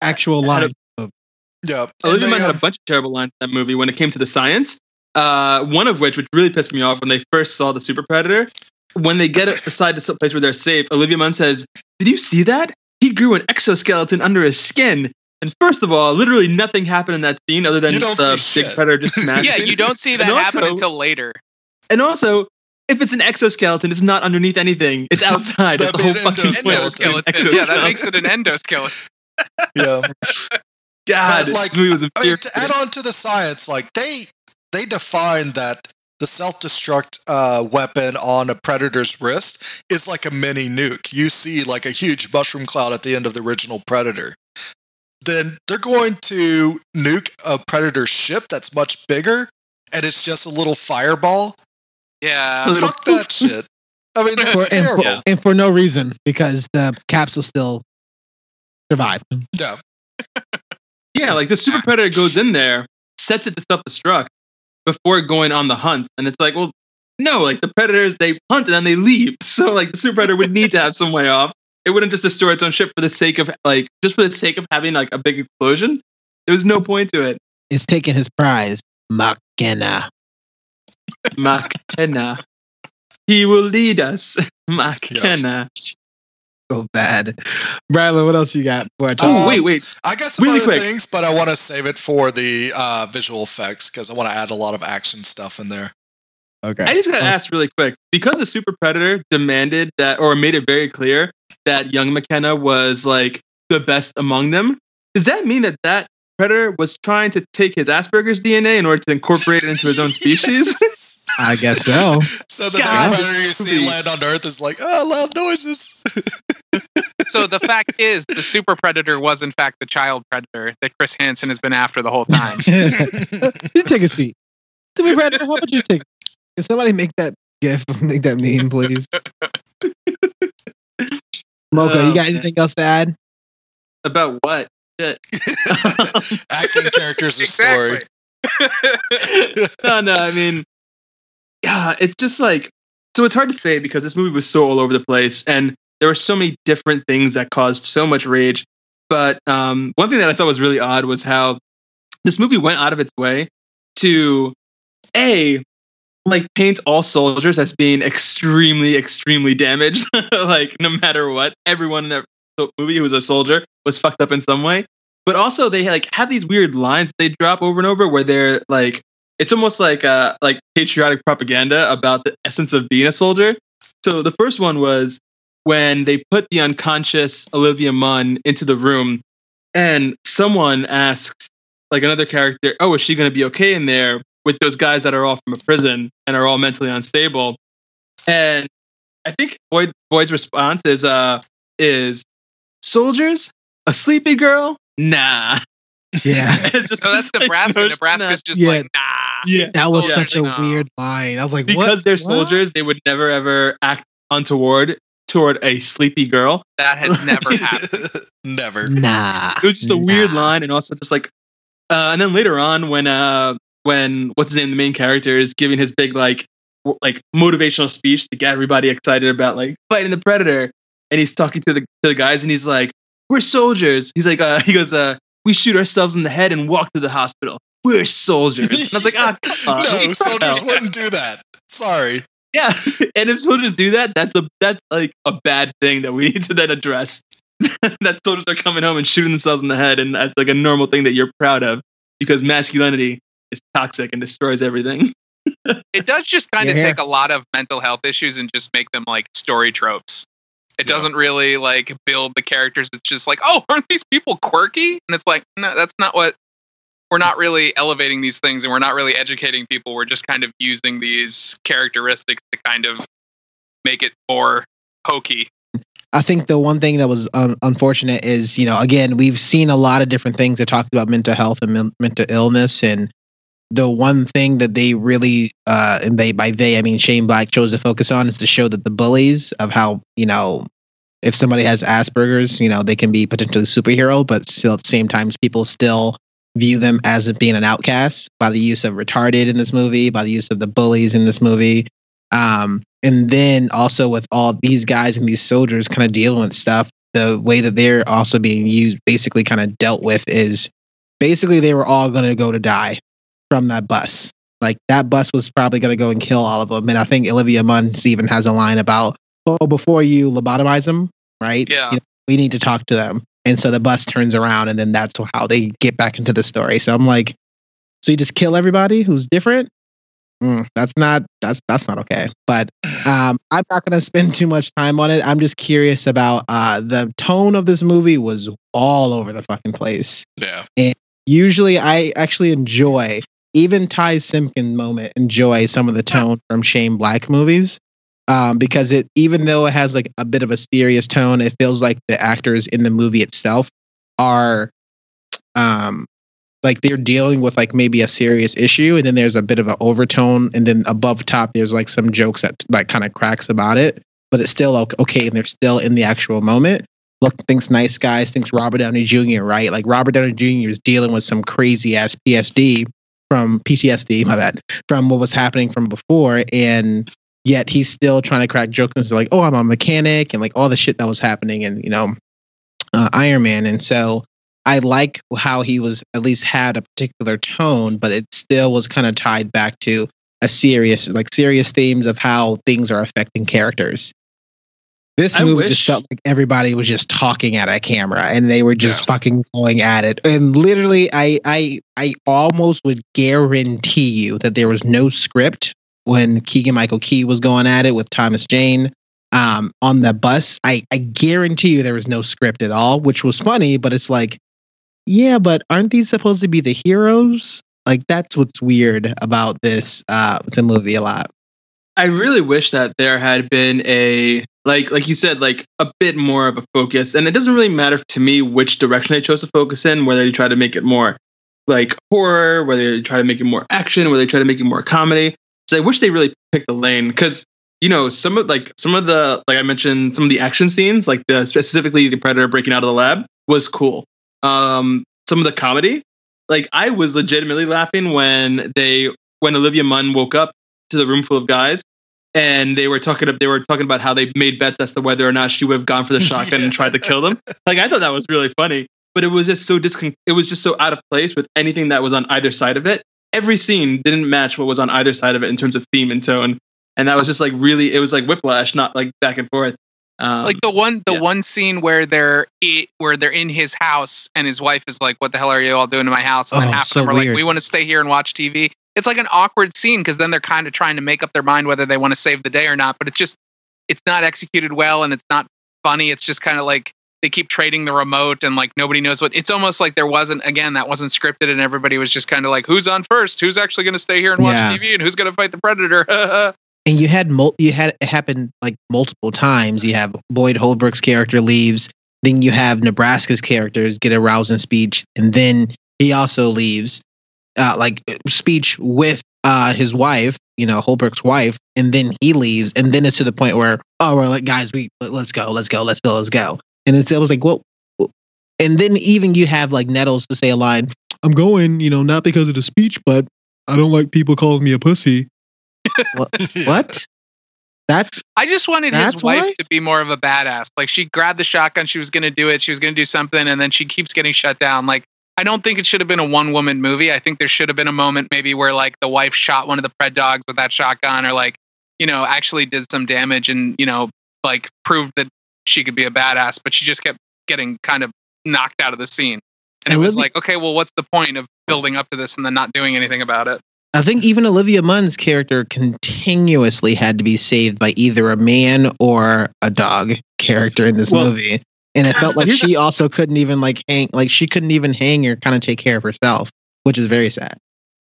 Actual line. Yeah. Olivia Munn had a bunch of terrible lines in that movie when it came to the science. One of which really pissed me off when they first saw the super predator. When they get aside to some place where they're safe, Olivia Munn says, "Did you see that? He grew an exoskeleton under his skin." And first of all, literally nothing happened in that scene other than the big predator just smashing. Yeah, you don't see that happen until later. And also, if it's an exoskeleton, it's not underneath anything. It's outside. It's the whole fucking exoskeleton. Yeah, that makes it an endoskeleton. Yeah. God, like, this movie was to add on to the science, like they define that the self-destruct weapon on a predator's wrist is like a mini nuke. You see like a huge mushroom cloud at the end of the original Predator. Then they're going to nuke a predator ship that's much bigger, and it's just a little fireball. Yeah. Fuck that shit. I mean, that's terrible. And for no reason, because the capsule's still survive. Yeah. Yeah, like the super predator goes in there, sets it to self-destruct before going on the hunt, and it's like, well, no, like the predators, they hunt and then they leave. So like the super predator would need to have some way off. It wouldn't just destroy its own ship for the sake of like just for the sake of having like a big explosion. There was no point to it. It's taking his prize, McKenna. McKenna. He will lead us, McKenna. Yes. So bad. Bradley, what else you got? Wait. I got some Really other quick. things, but I want to save it for the visual effects because I want to add a lot of action stuff in there. Okay. I just gotta ask really quick, because the super predator demanded that or made it very clear that young McKenna was like the best among them, does that mean that that predator was trying to take his Asperger's DNA in order to incorporate it into his own species? I guess so. So the God. next predator you see land on Earth is like, oh, loud noises. So the fact is, the super predator was in fact the child predator that Chris Hansen has been after the whole time. You take a seat. Super Predator, how about you take? Can somebody make that gif? Make that meme, please. Mocha, you got anything else to add? About what? Shit. Acting characters or story. No, I mean, yeah, it's just like, so it's hard to say because this movie was so all over the place and there were so many different things that caused so much rage. But one thing that I thought was really odd was how this movie went out of its way to like paint all soldiers as being extremely, extremely damaged. Like no matter what, everyone in that movie who was a soldier was fucked up in some way. But also they like have these weird lines that they drop over and over where they're like, it's almost like patriotic propaganda about the essence of being a soldier. So the first one was when they put the unconscious Olivia Munn into the room and someone asks like another character, oh, is she going to be okay in there with those guys that are all from a prison and are all mentally unstable? And I think Boyd's response is soldiers? A sleepy girl? Nah. Yeah. It's just So that's like, Nebraska. no, Nebraska's just Yeah. like, nah. Yeah. That was Soldiers, such a no. weird line. I was like, Because what? they're What? soldiers, they would never ever act untoward toward a sleepy girl. That has never happened. Never. Nah. It was just a weird Nah. line, and also just like, and then later on when what's his name, the main character is giving his big like motivational speech to get everybody excited about like fighting the predator, and he's talking to the guys, and he's like, "We're soldiers." He's like, he goes, "We shoot ourselves in the head and walk to the hospital. We're soldiers." And I was like, "Ah, come on." No, soldiers wouldn't do that. Sorry. Yeah, and if soldiers do that, that's like a bad thing that we need to then address. That soldiers are coming home and shooting themselves in the head, and that's like a normal thing that you're proud of because masculinity is toxic and destroys everything. It does just kind of Yeah. take a lot of mental health issues and just make them like story tropes. It doesn't really like build the characters. It's just like, oh, aren't these people quirky? And it's like, no, that's not what. We're not really elevating these things, and we're not really educating people. We're just kind of using these characteristics to kind of make it more hokey. I think the one thing that was unfortunate is, again, we've seen a lot of different things that talk about mental health and mental illness. And the one thing that they really, and by they, I mean Shane Black, chose to focus on is to show that the bullies of how, if somebody has Asperger's, they can be potentially superhero, but still at the same time, people still view them as being an outcast by the use of retarded in this movie, by the use of the bullies in this movie. And then also with all these guys and these soldiers kind of dealing with stuff, the way that they're also being used, basically kind of dealt with is basically they were all going to go to die from that bus. Like that bus was probably going to go and kill all of them. And I think Olivia Munn even has a line about, oh, before you lobotomize them, right? Yeah. We need to talk to them. And so the bus turns around and then that's how they get back into the story. So I'm like, so you just kill everybody who's different? That's not okay. But I'm not going to spend too much time on it. I'm just curious about the tone of this movie was all over the fucking place. Yeah. And usually I actually enjoy, even Ty Simpkin moment, enjoy some of the tone from Shane Black movies. Because it, even though it has like a bit of a serious tone, it feels like the actors in the movie itself are like they're dealing with like maybe a serious issue, and then there's a bit of an overtone, and then above top there's like some jokes that like kind of cracks about it, but it's still okay, and they're still in the actual moment. thinks Nice Guys, thinks Robert Downey Jr., right? Like Robert Downey Jr. is dealing with some crazy ass PTSD, my bad, from what was happening from before. And yet he's still trying to crack jokes like, oh, I'm a mechanic and like all the shit that was happening and, Iron Man. And so I like how he was at least had a particular tone, but it still was kind of tied back to a serious themes of how things are affecting characters. This movie just felt like everybody was just talking at a camera and they were just fucking going at it. And literally, I almost would guarantee you that there was no script when Keegan-Michael Key was going at it with Thomas Jane on the bus. I guarantee you there was no script at all, which was funny, but it's like, yeah, but aren't these supposed to be the heroes? Like, that's what's weird about the movie a lot. I really wish that there had been a, like you said, like a bit more of a focus. And it doesn't really matter to me which direction they chose to focus in, whether they try to make it more like horror, whether they try to make it more action, whether they try to make it more comedy. So I wish they really picked the lane because, some of the, like I mentioned, some of the action scenes, like specifically the Predator breaking out of the lab was cool. Some of the comedy, like I was legitimately laughing when Olivia Munn woke up to the room full of guys and they were talking about how they made bets as to whether or not she would have gone for the shotgun and tried to kill them. Like I thought that was really funny, but it was just so out of place with anything that was on either side of it. Every scene didn't match what was on either side of it in terms of theme and tone, and that was just like really, it was like whiplash, not like back and forth. Like the one scene where they're in his house and his wife is like, "What the hell are you all doing in my house?" And then half of them are like, "We want to stay here and watch TV." It's like an awkward scene because then they're kind of trying to make up their mind whether they want to save the day or not. But it's not executed well and it's not funny. It's just kind of like they keep trading the remote and like nobody knows what. It's almost like that wasn't scripted and everybody was just kind of like, who's on first? Who's actually going to stay here and watch TV? And who's going to fight the Predator? And you had it happen like multiple times. You have Boyd Holbrook's character leaves, then you have Nebraska's characters get a rousing speech, and then he also leaves. Like speech with his wife, Holbrook's wife, and then he leaves, and then it's to the point where, oh, we're like, guys, let's go, and it was like, what? And then even you have like Nettles to say a line, "I'm going, not because of the speech, but I don't like people calling me a pussy." What? I just wanted his wife to be more of a badass. Like she grabbed the shotgun, she was going to do it, she was going to do something, and then she keeps getting shut down. Like I don't think it should have been a one-woman movie. I think there should have been a moment maybe where like the wife shot one of the pred dogs with that shotgun or like, actually did some damage and, like proved that she could be a badass, but she just kept getting kind of knocked out of the scene. And it was like, okay, well, what's the point of building up to this and then not doing anything about it? I think even Olivia Munn's character continuously had to be saved by either a man or a dog character in this movie. And it felt like she also couldn't even hang or kind of take care of herself, which is very sad.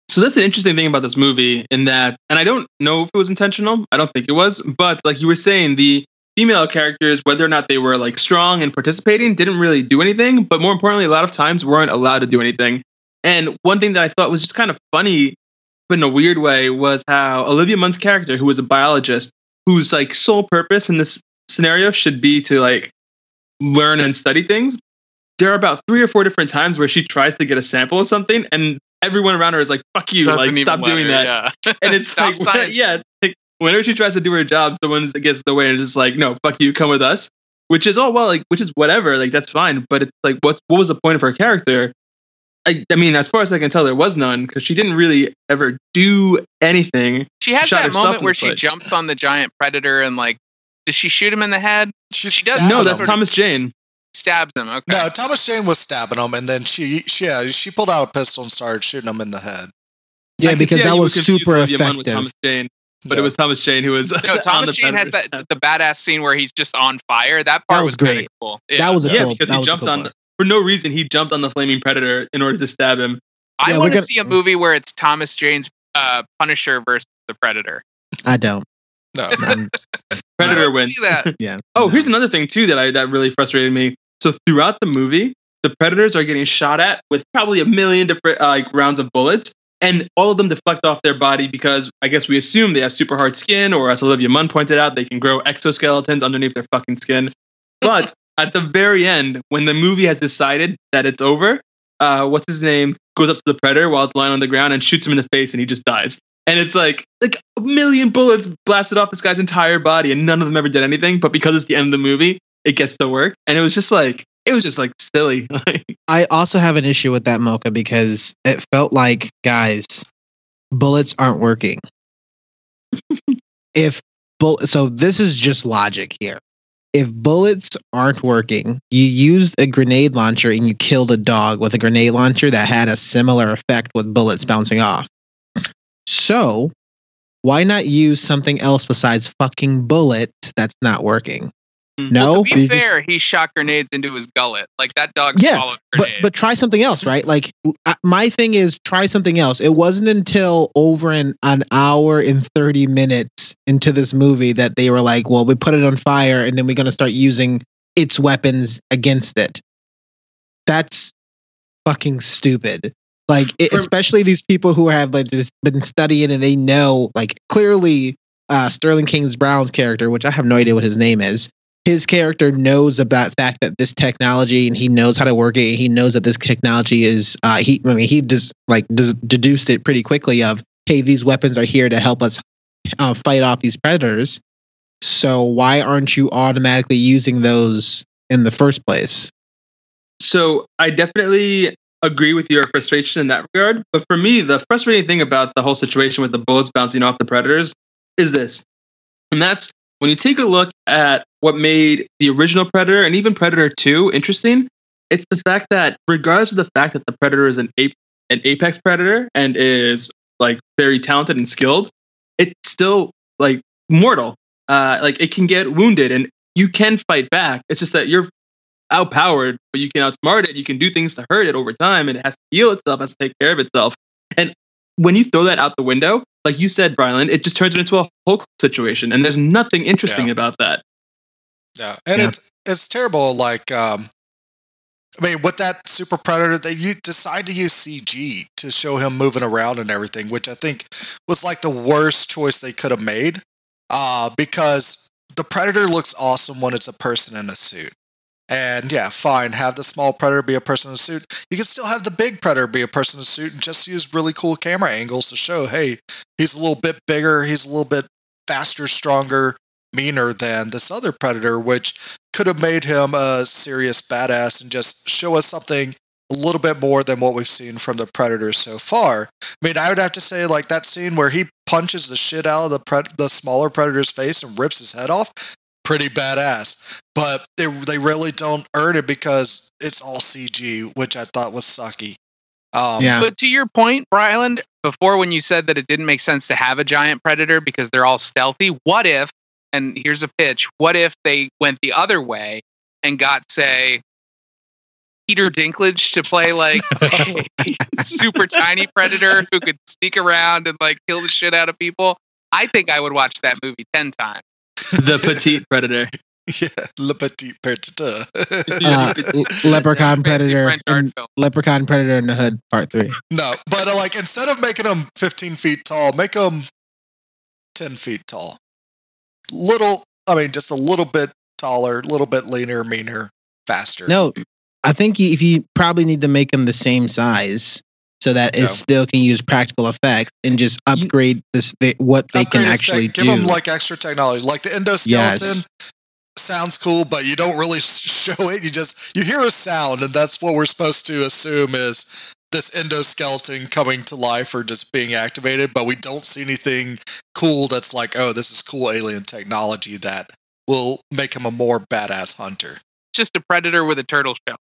So that's an interesting thing about this movie in that, and I don't know if it was intentional. I don't think it was, but like you were saying, the female characters, whether or not they were like strong and participating, didn't really do anything. But more importantly, a lot of times weren't allowed to do anything. And one thing that I thought was just kind of funny, but in a weird way, was how Olivia Munn's character, who was a biologist, whose like sole purpose in this scenario should be to like learn and study things. There are about 3 or 4 different times where she tries to get a sample of something and everyone around her is like, fuck you, like stop doing that. Yeah. And it's like, like whenever she tries to do her jobs, the one that gets in the way and it's just like, no, fuck you, come with us. Which is which is whatever, like that's fine. But it's like, what was the point of her character? I mean, as far as I can tell, there was none because she didn't really ever do anything. She has that moment where she jumps on the giant predator and like, does she shoot him in the head? She does. No, that's Thomas Jane. Stabs him. Okay. No, Thomas Jane was stabbing him, and then she pulled out a pistol and started shooting him in the head. Yeah, because that was super effective. With Thomas Jane, but it was Thomas Jane who was. No, Thomas Jane has the badass scene where he's just on fire. That part was great. Cool. Yeah. That was because he jumped on for no reason. He jumped on the flaming predator in order to stab him. I want to see a movie where it's Thomas Jane's Punisher versus the Predator. I don't. No. Predator wins. Yeah. Oh, here's another thing too that really frustrated me. So throughout the movie, the Predators are getting shot at with probably 1 million different rounds of bullets, and all of them deflect off their body because I guess we assume they have super hard skin, or as Olivia Munn pointed out, they can grow exoskeletons underneath their fucking skin. But at the very end, when the movie has decided that it's over, what's his name goes up to the Predator while it's lying on the ground and shoots him in the face, and he just dies. And it's like a million bullets blasted off this guy's entire body, and none of them ever did anything. But because it's the end of the movie, it gets to work. And it was just like silly. I also have an issue with that, Mocha, because it felt like, guys, bullets aren't working. So this is just logic here. If bullets aren't working, you used a grenade launcher and you killed a dog with a grenade launcher that had a similar effect with bullets bouncing off. So why not use something else besides fucking bullets that's not working? No, well, to be fair, he shot grenades into his gullet. Like that dog swallowed grenades. But try something else, right? Like my thing is try something else. It wasn't until over an hour and 30 minutes into this movie that they were like, well, we put it on fire and then we're going to start using its weapons against it. That's fucking stupid. Like, especially these people who have like just been studying and they know, like, clearly Sterling Kings Brown's character, which I have no idea what his name is, his character knows about the fact that this technology, and he knows how to work it. He knows that this technology is he just deduced it pretty quickly of, hey, these weapons are here to help us fight off these predators. So why aren't you automatically using those in the first place? So I definitely agree with your frustration in that regard. But for me, the frustrating thing about the whole situation with the bullets bouncing off the predators is this. And that's when you take a look at what made the original Predator and even Predator 2 interesting, it's the fact that regardless of the fact that the Predator is an apex predator and is like very talented and skilled, it's still like mortal. Like it can get wounded and you can fight back. It's just that you're outpowered, but you can outsmart it. You can do things to hurt it over time, and it has to heal itself, has to take care of itself. And when you throw that out the window, like you said, Brylan, it just turns it into a Hulk situation, and there's nothing interesting about that. Yeah, and it's terrible. Like, I mean, with that Super Predator, you decide to use CG to show him moving around and everything, which I think was like the worst choice they could have made. Because the Predator looks awesome when it's a person in a suit. And yeah, fine, have the small Predator be a person in a suit. You can still have the big Predator be a person in a suit and just use really cool camera angles to show, hey, he's a little bit bigger, he's a little bit faster, stronger, meaner than this other Predator, which could have made him a serious badass and just show us something a little bit more than what we've seen from the Predator so far. I mean, I would have to say, like, that scene where he punches the shit out of the smaller Predator's face and rips his head off, pretty badass. But they really don't earn it because it's all CG, which I thought was sucky. But to your point, Bryland, before when you said that it didn't make sense to have a giant Predator because they're all stealthy, what if, and here's a pitch, what if they went the other way and got, say, Peter Dinklage to play like a super tiny Predator who could sneak around and like kill the shit out of people? I think I would watch that movie 10 times. The Petite Predator. Yeah, Le Petit Predator. Leprechaun Predator. Leprechaun Predator in the Hood, Part 3. No, but like instead of making them 15 feet tall, make them 10 feet tall. Just a little bit taller, a little bit leaner, meaner, faster. No, I think if you probably need to make them the same size so that it still can use practical effects and just upgrade what they can actually do. Give them like extra technology, like the endoskeleton. Sounds cool, but you don't really show it. You hear a sound, and that's what we're supposed to assume is this endoskeleton coming to life or just being activated. But we don't see anything cool that's like, oh, this is cool alien technology that will make him a more badass hunter. Just a Predator with a turtle shell.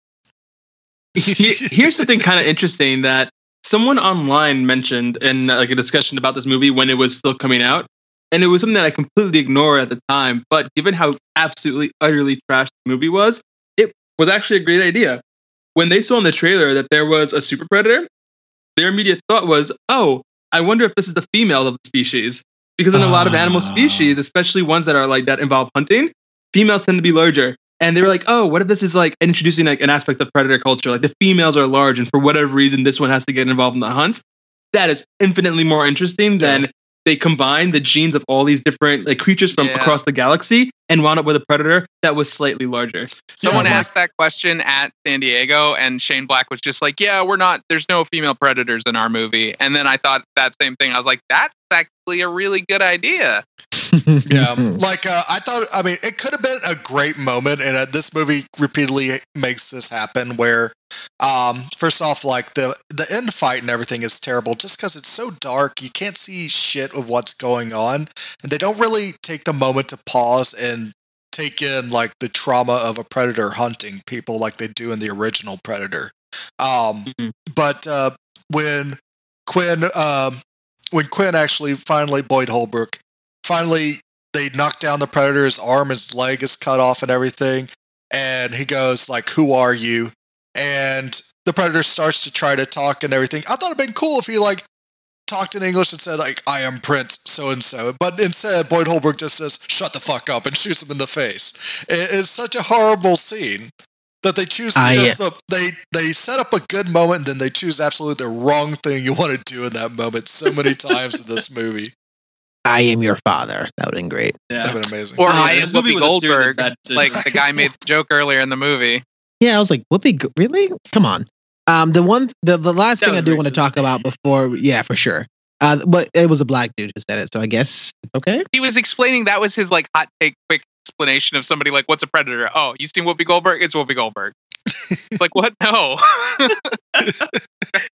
Here's something kind of interesting that someone online mentioned in like a discussion about this movie when it was still coming out. And it was something that I completely ignored at the time. But given how absolutely, utterly trashed the movie was, it was actually a great idea. When they saw in the trailer that there was a super predator, their immediate thought was, oh, I wonder if this is the female of the species. Because in a lot of animal species, especially ones that are like that involve hunting, females tend to be larger. And they were like, oh, what if this is like introducing like an aspect of predator culture? Like the females are large, and for whatever reason, this one has to get involved in the hunt. That is infinitely more interesting than they combined the genes of all these different like creatures from across the galaxy and wound up with a predator that was slightly larger. Someone asked that question at San Diego, and Shane Black was just like, "Yeah, there's no female predators in our movie." And then I thought that same thing. I was like, "That's actually a really good idea." Yeah, like I thought. I mean, it could have been a great moment, and this movie repeatedly makes this happen. Where, first off, like the end fight and everything is terrible, just because it's so dark, you can't see shit of what's going on, and they don't really take the moment to pause and take in like the trauma of a predator hunting people, like they do in the original Predator. But when Quinn actually finally Boyd Holbrook. Finally, they knock down the predator. His arm, his leg is cut off and everything. And he goes like, "Who are you?" And the predator starts to try to talk and everything. I thought it'd been cool if he like talked in English and said like, "I am Prince so-and-so." But instead, Boyd Holbrook just says, "Shut the fuck up," and shoots him in the face. It's such a horrible scene that they choose to they set up a good moment and then they choose absolutely the wrong thing you want to do in that moment so many times in this movie. I am your father. That would have been great. Yeah. That would have been amazing. Or I am Whoopi Goldberg, like the guy made the joke earlier in the movie. Yeah, I was like, Whoopi, really? Come on. The last thing I do want to talk about before, yeah, for sure. But it was a black dude who said it, so I guess it's okay. He was explaining that was his like hot take, quick explanation of somebody like, "What's a predator?" "Oh, you seen Whoopi Goldberg? It's Whoopi Goldberg." Like, what? No,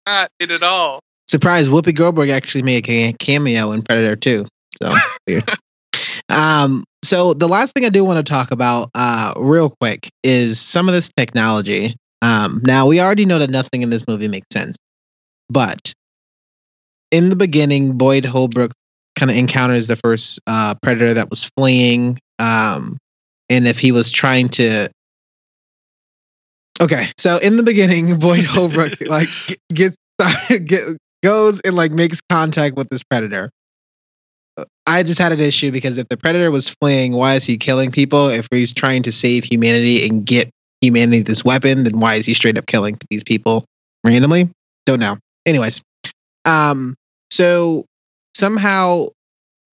not it at all. Surprise! Whoopi Goldberg actually made a cameo in Predator 2. So weird. So the last thing I do want to talk about, real quick, is some of this technology. Now we already know that nothing in this movie makes sense, but in the beginning, Boyd Holbrook kind of encounters the first predator that was fleeing, and if he was trying to. Okay, so in the beginning, Boyd Holbrook like goes and like makes contact with this predator. I just had an issue because if the predator was fleeing, why is he killing people? If he's trying to save humanity and get humanity this weapon, then why is he straight up killing these people randomly? Don't know. Anyways, so somehow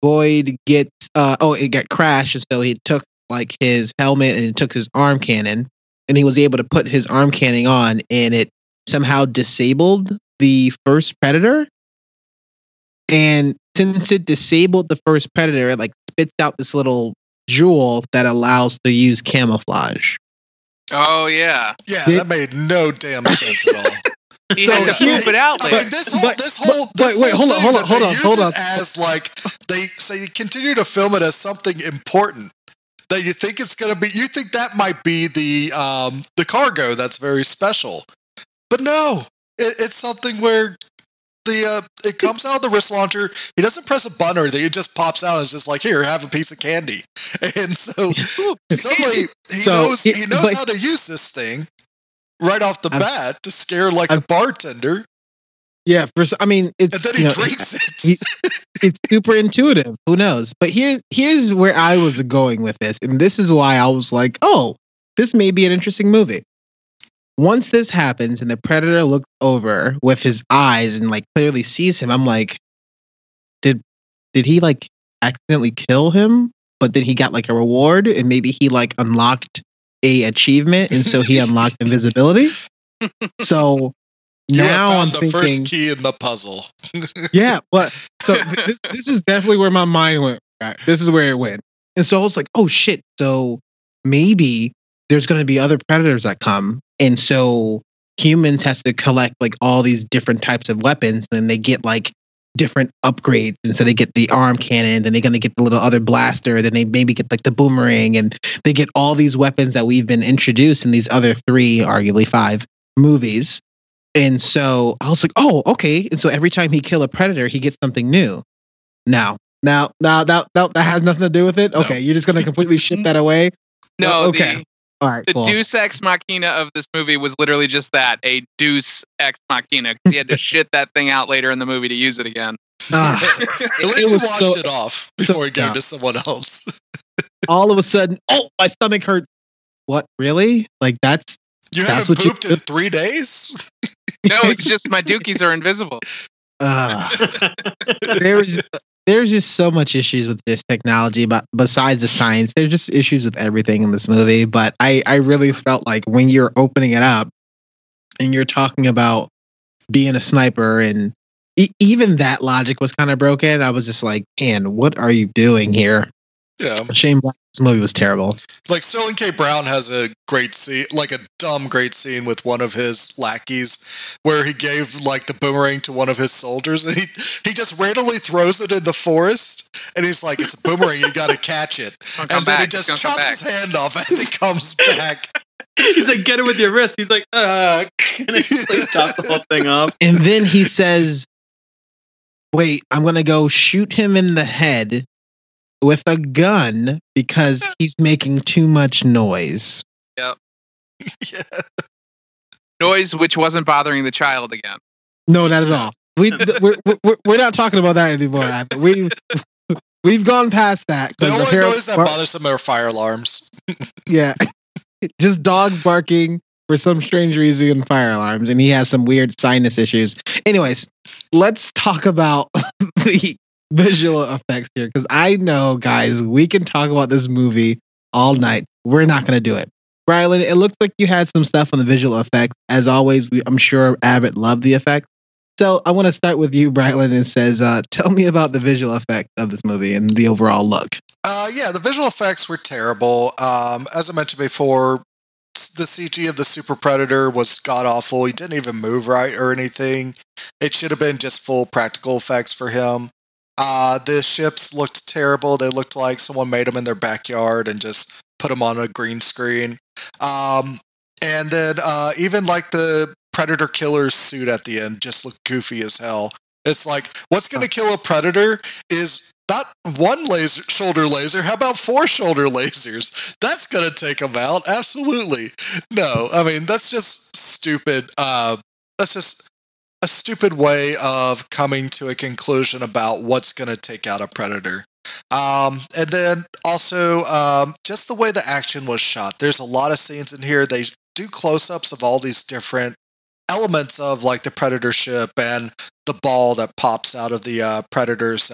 Boyd gets it got crashed, and so he took like his helmet and he took his arm cannon, and he was able to put his arm cannon on, and it somehow disabled the first predator. And since it disabled the first predator, it like spits out this little jewel that allows to use camouflage. Oh yeah, that made no damn sense at all. He had to poop it out later. Hold on. As like they continue to film it as something important that you think it's gonna be. You think that might be the cargo that's very special, but no, it's something where. It comes out of the wrist launcher. He doesn't press a button or anything. It just pops out and it's just like, "Here, have a piece of candy." And so suddenly he knows how to use this thing right off the bat to scare like the bartender. Yeah, it's and then he drinks it. It's super intuitive. Who knows? But here's where I was going with this, and this is why I was like, "Oh, this may be an interesting movie." Once this happens and the predator looks over with his eyes and like clearly sees him, I'm like, did he like accidentally kill him? But then he got like a reward and maybe he like unlocked a achievement and so he unlocked invisibility. So now I'm thinking the first key in the puzzle. Yeah, but so this is definitely where my mind went. Right? This is where it went. And so I was like, oh shit. So maybe there's going to be other predators that come. And so humans has to collect like all these different types of weapons, and they get like different upgrades. And so they get the arm cannon, then they're going to get the little other blaster, then they maybe get like the boomerang, and they get all these weapons that we've been introduced in these other 3, arguably 5 movies. And so I was like, oh, okay. And so every time he kill a predator, he gets something new. Now that has nothing to do with it. Okay, you're just going to completely ship that away. No, okay. All right, the Deus Ex Machina of this movie was literally just that, a Deus Ex Machina, because he had to shit that thing out later in the movie to use it again. At least he washed it off before he gave it to someone else. All of a sudden, my stomach hurt. What, really? Like that's haven't pooped in 3 days? No, it's just my dookies are invisible. there's just so much issues with this technology, but besides the science, there's just issues with everything in this movie. But I really felt like when you're opening it up and you're talking about being a sniper and even that logic was kind of broken. I was just like, man, what are you doing here? Yeah. Shane Black's movie was terrible. Like Sterling K. Brown has a great scene, like a dumb great scene with one of his lackeys where he gave like the boomerang to one of his soldiers and he just randomly throws it in the forest and he's like, it's a boomerang, you gotta catch it. And then he just chops his hand off as he comes back. He's like, get it with your wrist. He's like, and he like chops the whole thing off. And then he says, wait, I'm going to go shoot him in the head with a gun because he's making too much noise. Yep. Yeah. Noise which wasn't bothering the child again. No, not at all. We're not talking about that anymore. We've gone past that. The only noise that bothers them are fire alarms. Yeah. Just dogs barking for some strange reason and fire alarms, and he has some weird sinus issues. Anyways, let's talk about the visual effects here, because I know, guys, we can talk about this movie all night. We're not going to do it. Brylan, it looks like you had some stuff on the visual effects. As always, I'm sure Abbott loved the effects. So I want to start with you, Brylan, and says, tell me about the visual effect of this movie and the overall look. Yeah, the visual effects were terrible. As I mentioned before, the CG of the Super Predator was god-awful. He didn't even move right or anything. It should have been just full practical effects for him. The ships looked terrible. They looked like someone made them in their backyard and just put them on a green screen. And then even like the Predator killer's suit at the end just looked goofy as hell. It's like, what's going to kill a Predator is not one shoulder laser. How about 4 shoulder lasers? That's going to take them out. Absolutely. No, I mean, that's just stupid. That's just a stupid way of coming to a conclusion about what's going to take out a Predator. And then also, just the way the action was shot. There's a lot of scenes in here. They do close-ups of all these different elements of like the Predator ship and the ball that pops out of the Predator's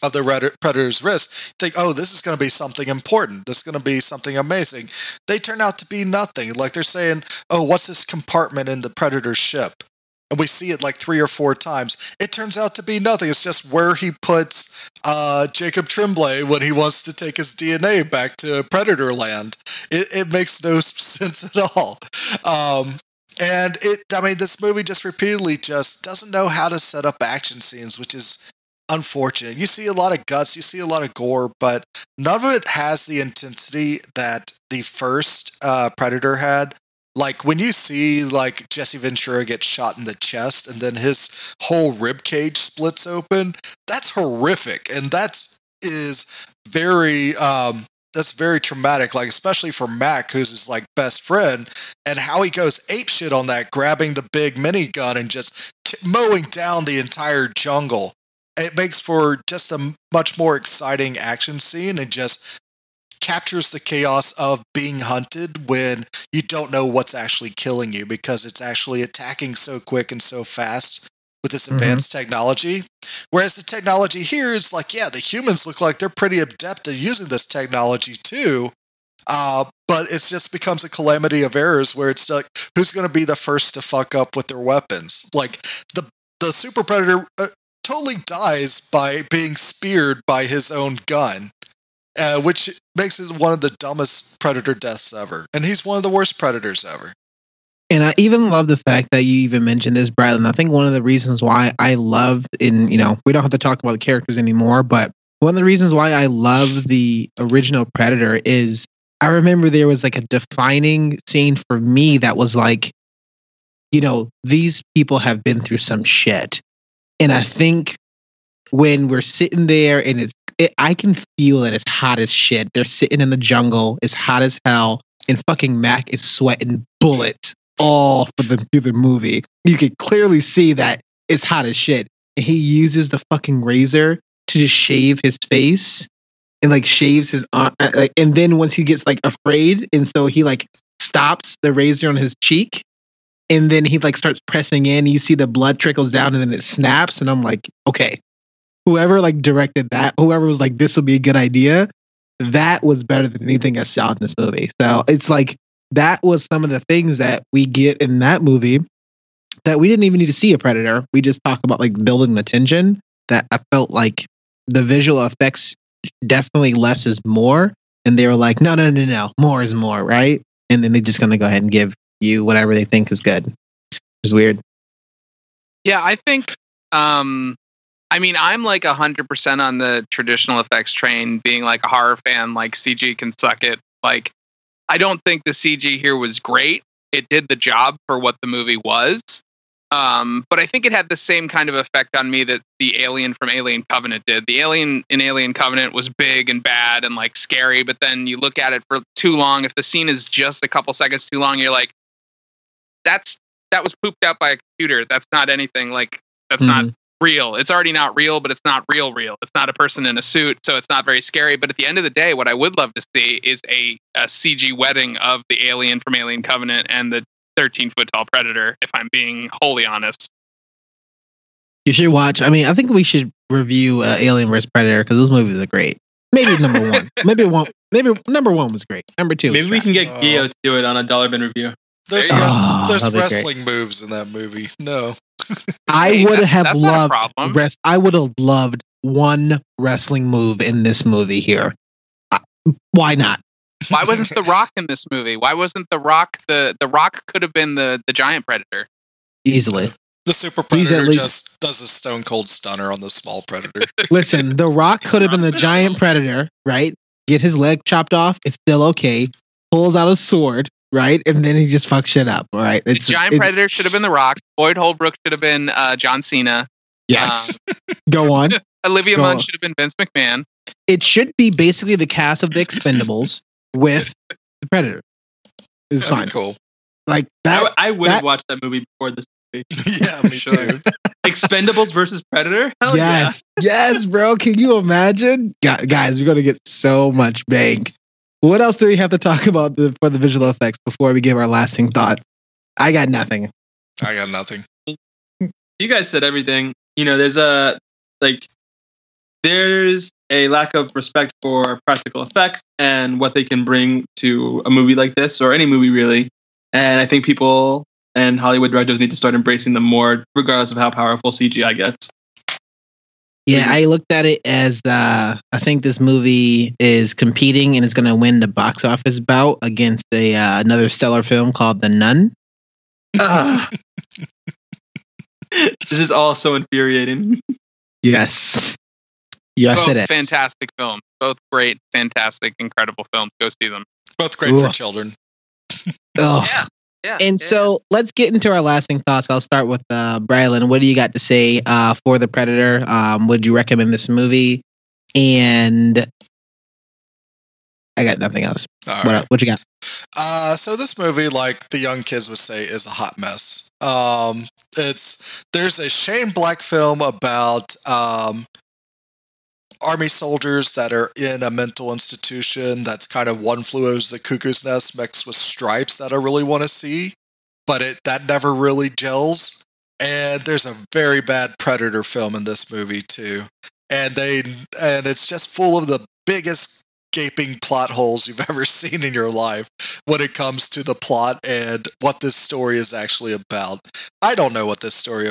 Predator's wrist. You think, oh, this is going to be something important. This is going to be something amazing. They turn out to be nothing. Like they're saying, oh, what's this compartment in the Predator's ship? And we see it like 3 or 4 times. It turns out to be nothing. It's just where he puts Jacob Tremblay when he wants to take his DNA back to Predator land. It makes no sense at all. And this movie just repeatedly just doesn't know how to set up action scenes, which is unfortunate. You see a lot of guts, you see a lot of gore, but none of it has the intensity that the first Predator had. Like when you see like Jesse Ventura get shot in the chest and then his whole rib cage splits open, that's horrific, and that's very traumatic, like especially for Mac, who's his like best friend, and how he goes apeshit on that, grabbing the big minigun and just mowing down the entire jungle. It makes for just a much more exciting action scene and just captures the chaos of being hunted when you don't know what's actually killing you because it's actually attacking so quick and so fast with this advanced technology. Whereas the technology here is like, yeah, the humans look like they're pretty adept at using this technology too. But it just becomes a calamity of errors where it's like, who's going to be the first to fuck up with their weapons? Like the Super Predator totally dies by being speared by his own gun, which makes it one of the dumbest Predator deaths ever. And he's one of the worst Predators ever. And I even love the fact that you even mentioned this, Bradley. I think one of the reasons why I love we don't have to talk about the characters anymore, but one of the reasons why I love the original Predator is I remember there was like a defining scene for me that was like, these people have been through some shit. And I think when we're sitting there and I can feel that it's hot as shit. They're sitting in the jungle. It's hot as hell. And fucking Mac is sweating bullets all through the movie. You can clearly see that it's hot as shit. And he uses the fucking razor to just shave his face and like shaves his arm. And then once he gets like afraid, and so he like stops the razor on his cheek. And then he like starts pressing in. You see the blood trickles down and then it snaps. And I'm like, okay, whoever like directed that, whoever was like, this will be a good idea, that was better than anything I saw in this movie. So it's like, that was some of the things that we get in that movie that we didn't even need to see a Predator. We just talk about like building the tension, that I felt like the visual effects definitely less is more. And they were like, no, more is more, right? And then they're just going to go ahead and give you whatever they think is good. It's weird. Yeah, I think, I mean, I'm like 100% on the traditional effects train, being like a horror fan, like CG can suck it. Like, I don't think the CG here was great. It did the job for what the movie was. But I think it had the same kind of effect on me that the alien from Alien Covenant did. The alien in Alien Covenant was big and bad and like scary, but then you look at it for too long. If the scene is just a couple seconds too long, you're like, that was pooped out by a computer. That's not anything. Like, that's not real. It's already not real, but it's not real. It's not a person in a suit, so it's not very scary. But at the end of the day, what I would love to see is a CG wedding of the alien from Alien Covenant and the 13-foot tall Predator, if I'm being wholly honest. You should watch. I mean, I think we should review Alien vs Predator because those movies are great. Maybe number one. Maybe number one was great. Number two. Maybe we can get Gio to do it on a Dollar Bin review. There's wrestling moves in that movie. No. I would have loved I would have loved one wrestling move in this movie here. Why not? Why wasn't The Rock in this movie? Why wasn't The Rock the Rock could have been the giant Predator? Easily. The Super Predator just does a stone cold stunner on the small Predator. Listen, The Rock could have been the giant Predator, right? Get his leg chopped off. It's still okay. Pulls out a sword, right? And then he just fucks shit up, right? The giant Predator should have been The Rock. Boyd Holbrook should have been John Cena. Yes. Go on. Olivia Munn should have been Vince McMahon. It should be basically the cast of The Expendables with the Predator. It's fine. Cool. Like that. I would have watched that movie before this movie. Yeah, me too. Expendables versus Predator? Hell yes. Yeah. Yes, bro. Can you imagine? Guys, we're going to get so much bang. What else do we have to talk about for the visual effects before we give our lasting thoughts? I got nothing. You guys said everything. You know, there's a lack of respect for practical effects and what they can bring to a movie like this, or any movie really. And I think people and Hollywood directors need to start embracing them more, regardless of how powerful CGI gets. Yeah, I looked at it as I think this movie is competing and is going to win the box office bout against another stellar film called The Nun. This is all so infuriating. Yes. Yes, both it is. Fantastic films. Both great, fantastic, incredible films. Go see them. Both great for children. Oh. Yeah. And so let's get into our lasting thoughts. I'll start with Brylan. What do you got to say for The Predator? Would you recommend this movie? And I got nothing else. What you got? So this movie, like the young kids would say, is a hot mess. There's a Shane Black film about army soldiers that are in a mental institution that's kind of One Flew Over the Cuckoo's Nest mixed with Stripes that I really want to see, but that never really gels. And there's a very bad Predator film in this movie too, and it's just full of the biggest gaping plot holes you've ever seen in your life when it comes to the plot and what this story is actually about. I don't know what this story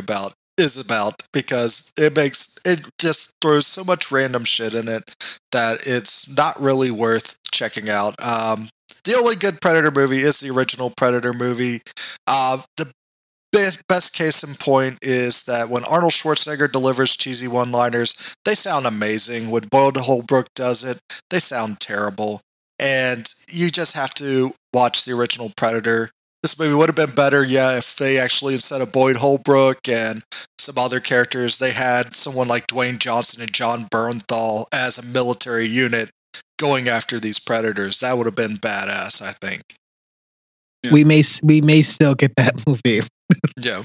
is about because it just throws so much random shit in it that it's not really worth checking out. The only good Predator movie is the original Predator movie. The best case in point is that when Arnold Schwarzenegger delivers cheesy one-liners, they sound amazing. When Boyd Holbrook does it, they sound terrible. And you just have to watch the original Predator. This movie would have been better, if they actually, instead of Boyd Holbrook and some other characters, they had someone like Dwayne Johnson and John Bernthal as a military unit going after these predators. That would have been badass, I think. Yeah. We may still get that movie. Yeah.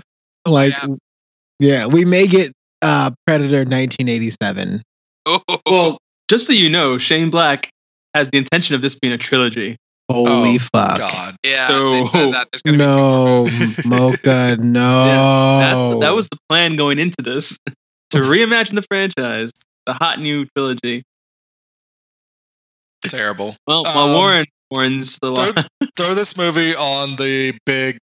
We may get Predator 1987. Well, just so you know, Shane Black has the intention of this being a trilogy. Holy fuck. God. Yeah, so, they said that. There's gonna be Mocha, no. Yeah, that was the plan going into this. to reimagine the franchise, the hot new trilogy. Terrible. Well, Warren's the throw this movie on the big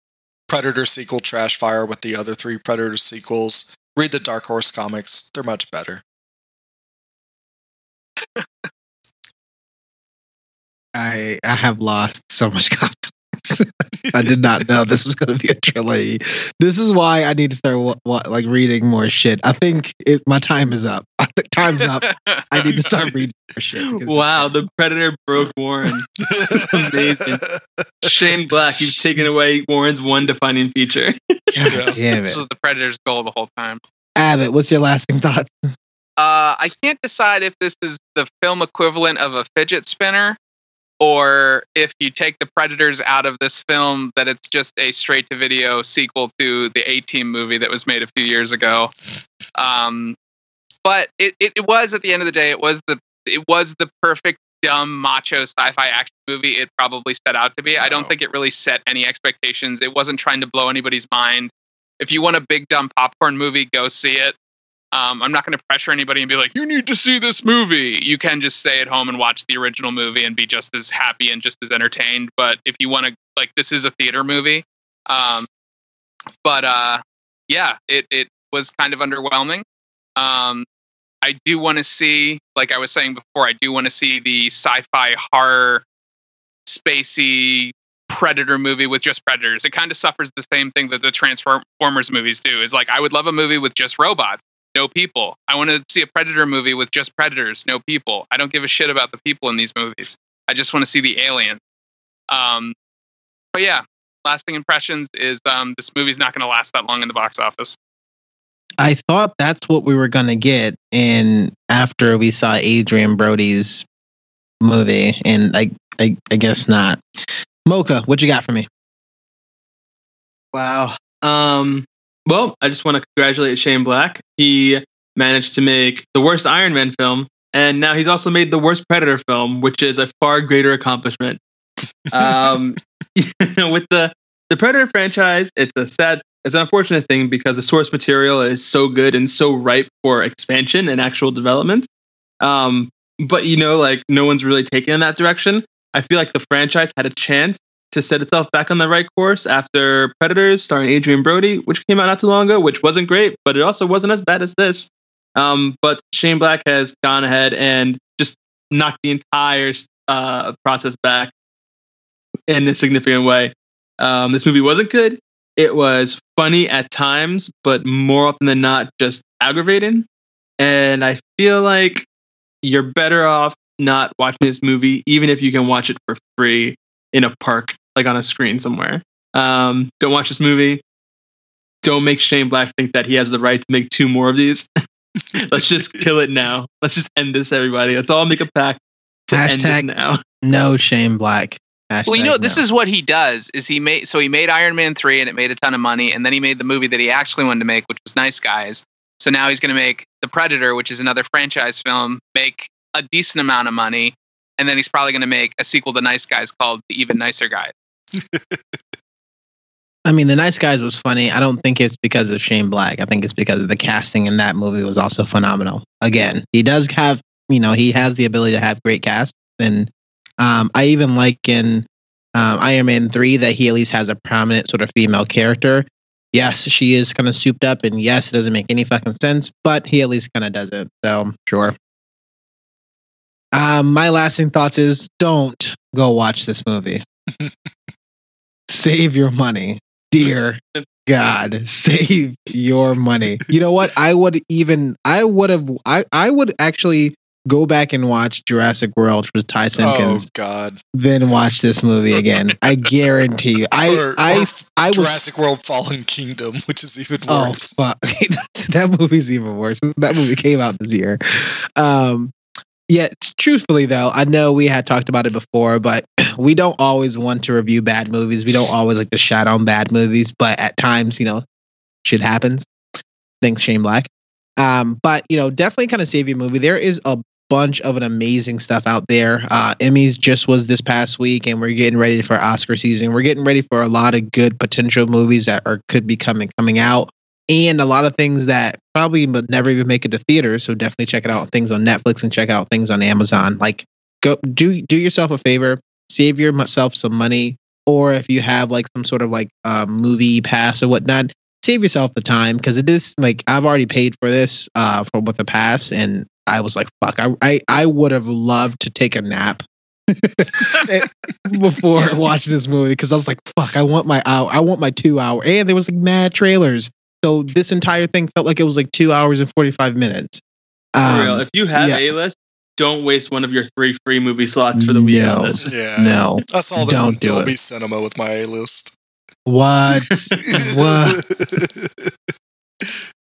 Predator sequel trash fire with the other 3 Predator sequels. Read the Dark Horse comics; they're much better. I have lost so much confidence. I did not know this was going to be a trilogy. This is why I need to start reading more shit. I think my time is up. Time's up. I need to start reading more shit. Wow, the Predator broke Warren. Amazing. Shane Black, you've taken away Warren's one defining feature. God damn it. This was the Predator's goal the whole time. Abbott, what's your lasting thoughts? I can't decide if this is the film equivalent of a fidget spinner, or if you take the Predators out of this film, that it's just a straight-to-video sequel to the A-Team movie that was made a few years ago. But it was, at the end of the day, it was the perfect dumb macho sci-fi action movie it probably set out to be. I don't think it really set any expectations. It wasn't trying to blow anybody's mind. If you want a big dumb popcorn movie, go see it. I'm not going to pressure anybody and be like, you need to see this movie. You can just stay at home and watch the original movie and be just as happy and just as entertained. But if you want to, this is a theater movie. Yeah, it was kind of underwhelming. I do want to see, like I was saying before, I do want to see the sci-fi horror spacey Predator movie with just predators. It kind of suffers the same thing that the Transformers movies do. Is like, I would love a movie with just robots, no people. I want to see a Predator movie with just predators, no people. I don't give a shit about the people in these movies. I just want to see the aliens. But yeah, lasting impressions is this movie's not going to last that long in the box office. I thought that's what we were going to get in after we saw Adrian Brody's movie, and I guess not. Mocha, what you got for me? Wow. Well, I just want to congratulate Shane Black. He managed to make the worst Iron Man film, and now he's also made the worst Predator film, which is a far greater accomplishment. With the Predator franchise, it's an unfortunate thing because the source material is so good and so ripe for expansion and actual development. But no one's really taken in that direction. I feel like the franchise had a chance to set itself back on the right course after Predators, starring Adrian Brody, which came out not too long ago, which wasn't great, but it also wasn't as bad as this. But Shane Black has gone ahead and just knocked the entire process back in a significant way. This movie wasn't good. It was funny at times, but more often than not, just aggravating. And I feel like you're better off not watching this movie, even if you can watch it for free in a park, like on a screen somewhere. Don't watch this movie. Don't make Shane Black think that he has the right to make 2 more of these. Let's just kill it now. Let's just end this, everybody. Let's all make a pact to end this now. No Shane Black. Well, this is what he does. Is he made Iron Man 3 and it made a ton of money, and then he made the movie that he actually wanted to make, which was Nice Guys. So now he's going to make The Predator, which is another franchise film, make a decent amount of money, and then he's probably going to make a sequel to Nice Guys called The Even Nicer Guys. I mean, The Nice Guys was funny. I don't think it's because of Shane Black. I think it's because of the casting in that movie was also phenomenal. Again, he does have, he has the ability to have great cast, and I even like in Iron Man 3 that he at least has a prominent sort of female character. Yes, she is kind of souped up, and yes, it doesn't make any fucking sense, but he at least kind of does it. So, sure. My lasting thoughts is don't go watch this movie. Save your money. Dear God, save your money. You know what? I would actually go back and watch Jurassic World with Ty Simpkins. Oh God! Then watch this movie again. I guarantee you. I Jurassic World: Fallen Kingdom, which is even worse. Oh fuck! That movie's even worse. That movie came out this year. Yeah, truthfully though, I know we had talked about it before, but we don't always want to review bad movies. We don't always like to shout on bad movies, but at times, shit happens. Thanks, Shane Black. But definitely kind of save your movie. There is a bunch of an amazing stuff out there. Emmys just was this past week, and we're getting ready for Oscar season. We're getting ready for a lot of good potential movies that could be coming out. and a lot of things that probably would never even make it to theaters. So definitely check it out. Things on Netflix and check out things on Amazon. Like, go do yourself a favor, save yourself some money, or if you have like some sort of like movie pass or whatnot, save yourself the time, because it is like I've already paid for this with the pass, and I was like, fuck, I would have loved to take a nap before watching this movie, because I was like, fuck, I want my 2 hour, and there was like mad trailers, so this entire thing felt like it was like 2 hours and 45 minutes. For real, if you have A-list, don't waste one of your 3 free movie slots for the week on this. Yeah, no, I saw this don't in do Dolby it. Cinema with my A-list. What?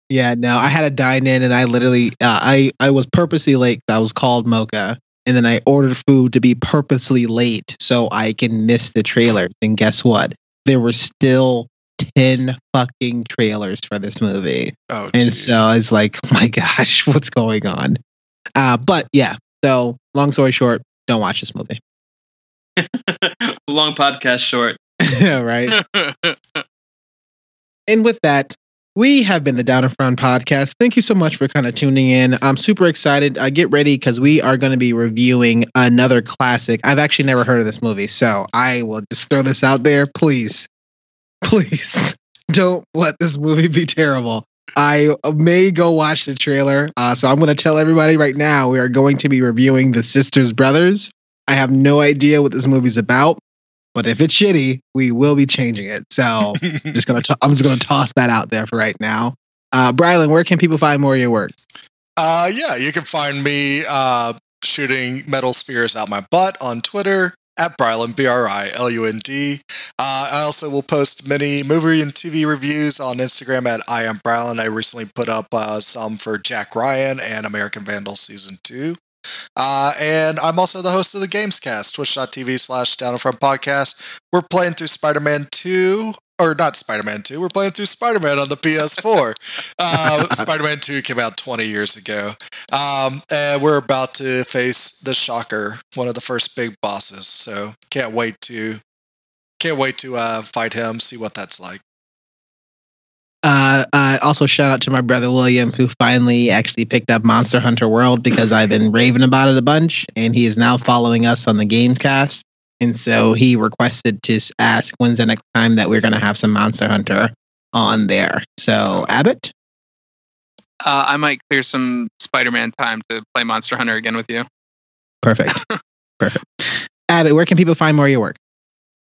Yeah, no, I had to dine in, and I literally, I was purposely late. I was called Mocha, and then I ordered food to be purposely late so I can miss the trailer. And guess what? There were still 10 fucking trailers for this movie. Oh, and geez. so I was like, oh my gosh, what's going on? But yeah, so long story short, don't watch this movie. Long podcast short. Yeah, right. And with that, we have been the Down in Front podcast. Thank you so much for kind of tuning in. I'm super excited. Get ready, because we are going to be reviewing another classic. I've actually never heard of this movie, so I will just throw this out there. Please don't let this movie be terrible. I may go watch the trailer. So I'm going to tell everybody right now, we are going to be reviewing The Sisters Brothers. I have no idea what this movie's about, but if it's shitty, we will be changing it. So I'm just gonna toss that out there for right now. Brylan, where can people find more of your work? Yeah, you can find me shooting metal spheres out my butt on Twitter at Brylan, BRILUND. I also will post many movie and TV reviews on Instagram at I am Brylan. I recently put up some for Jack Ryan and American Vandal Season 2. And I'm also the host of the Gamescast, twitch.tv/Down in Front Podcast. We're playing through Spider-Man 2, or not Spider-Man 2, we're playing through Spider-Man on the PS4. Spider-Man 2 came out 20 years ago. And we're about to face the Shocker, one of the first big bosses. So can't wait to fight him, see what that's like. Also shout out to my brother William, who finally actually picked up Monster Hunter World, because I've been raving about it a bunch, and he is now following us on the Gamescast. And so he requested to ask when's the next time that we're going to have some Monster Hunter on there. So Abbott? I might clear some Spider-Man time to play Monster Hunter again with you. Perfect. Abbott, where can people find more of your work?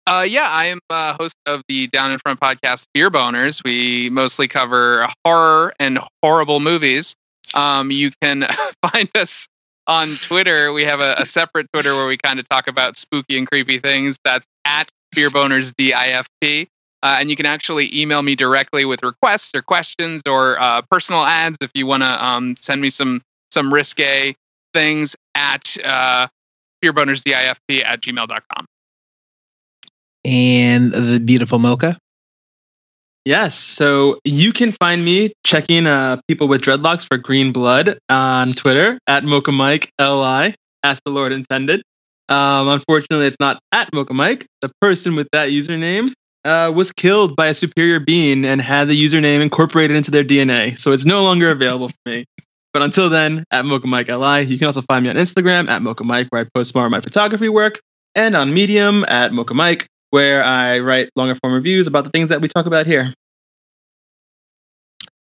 Yeah, I am host of the Down in Front podcast, Beer Boners. We mostly cover horror and horrible movies. You can find us on Twitter. We have a separate Twitter where we kind of talk about spooky and creepy things. That's at Beer Boners DIFP. And you can actually email me directly with requests or questions or personal ads if you want to send me some risque things at beerbonersdifp@gmail.com. And the beautiful Mocha? Yes, so you can find me checking people with dreadlocks for green blood on Twitter at Mocha Mike LI, as the Lord intended. Unfortunately, it's not at Mocha Mike. The person with that username was killed by a superior being and had the username incorporated into their DNA, so it's no longer available for me. But until then, at Mocha Mike LI. You can also find me on Instagram at Mocha Mike, where I post more of my photography work, and on Medium at Mocha Mike, where I write longer form reviews about the things that we talk about here.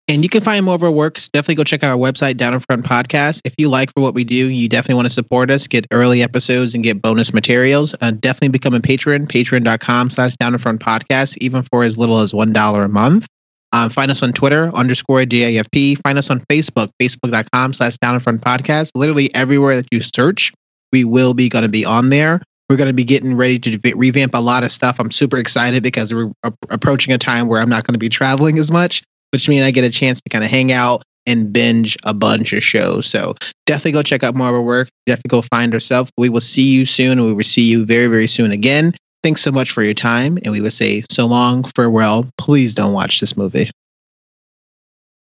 And you can find more of our works. Definitely go check out our website, Down in Front Podcast. If you like for what we do, you definitely want to support us, get early episodes and get bonus materials. Definitely become a patron, patreon.com/Down in Front Podcast, even for as little as $1 a month. Find us on Twitter, _DIFP. Find us on Facebook, facebook.com/Down in Front Podcast. Literally everywhere that you search, we will be going to be on there. We're going to be getting ready to revamp a lot of stuff. I'm super excited because we're approaching a time where I'm not going to be traveling as much, which means I get a chance to kind of hang out and binge a bunch of shows. So definitely go check out more of our work. Definitely go find ourselves. We will see you soon. We will see you very, very soon again. Thanks so much for your time. And we will say so long, farewell. Please don't watch this movie.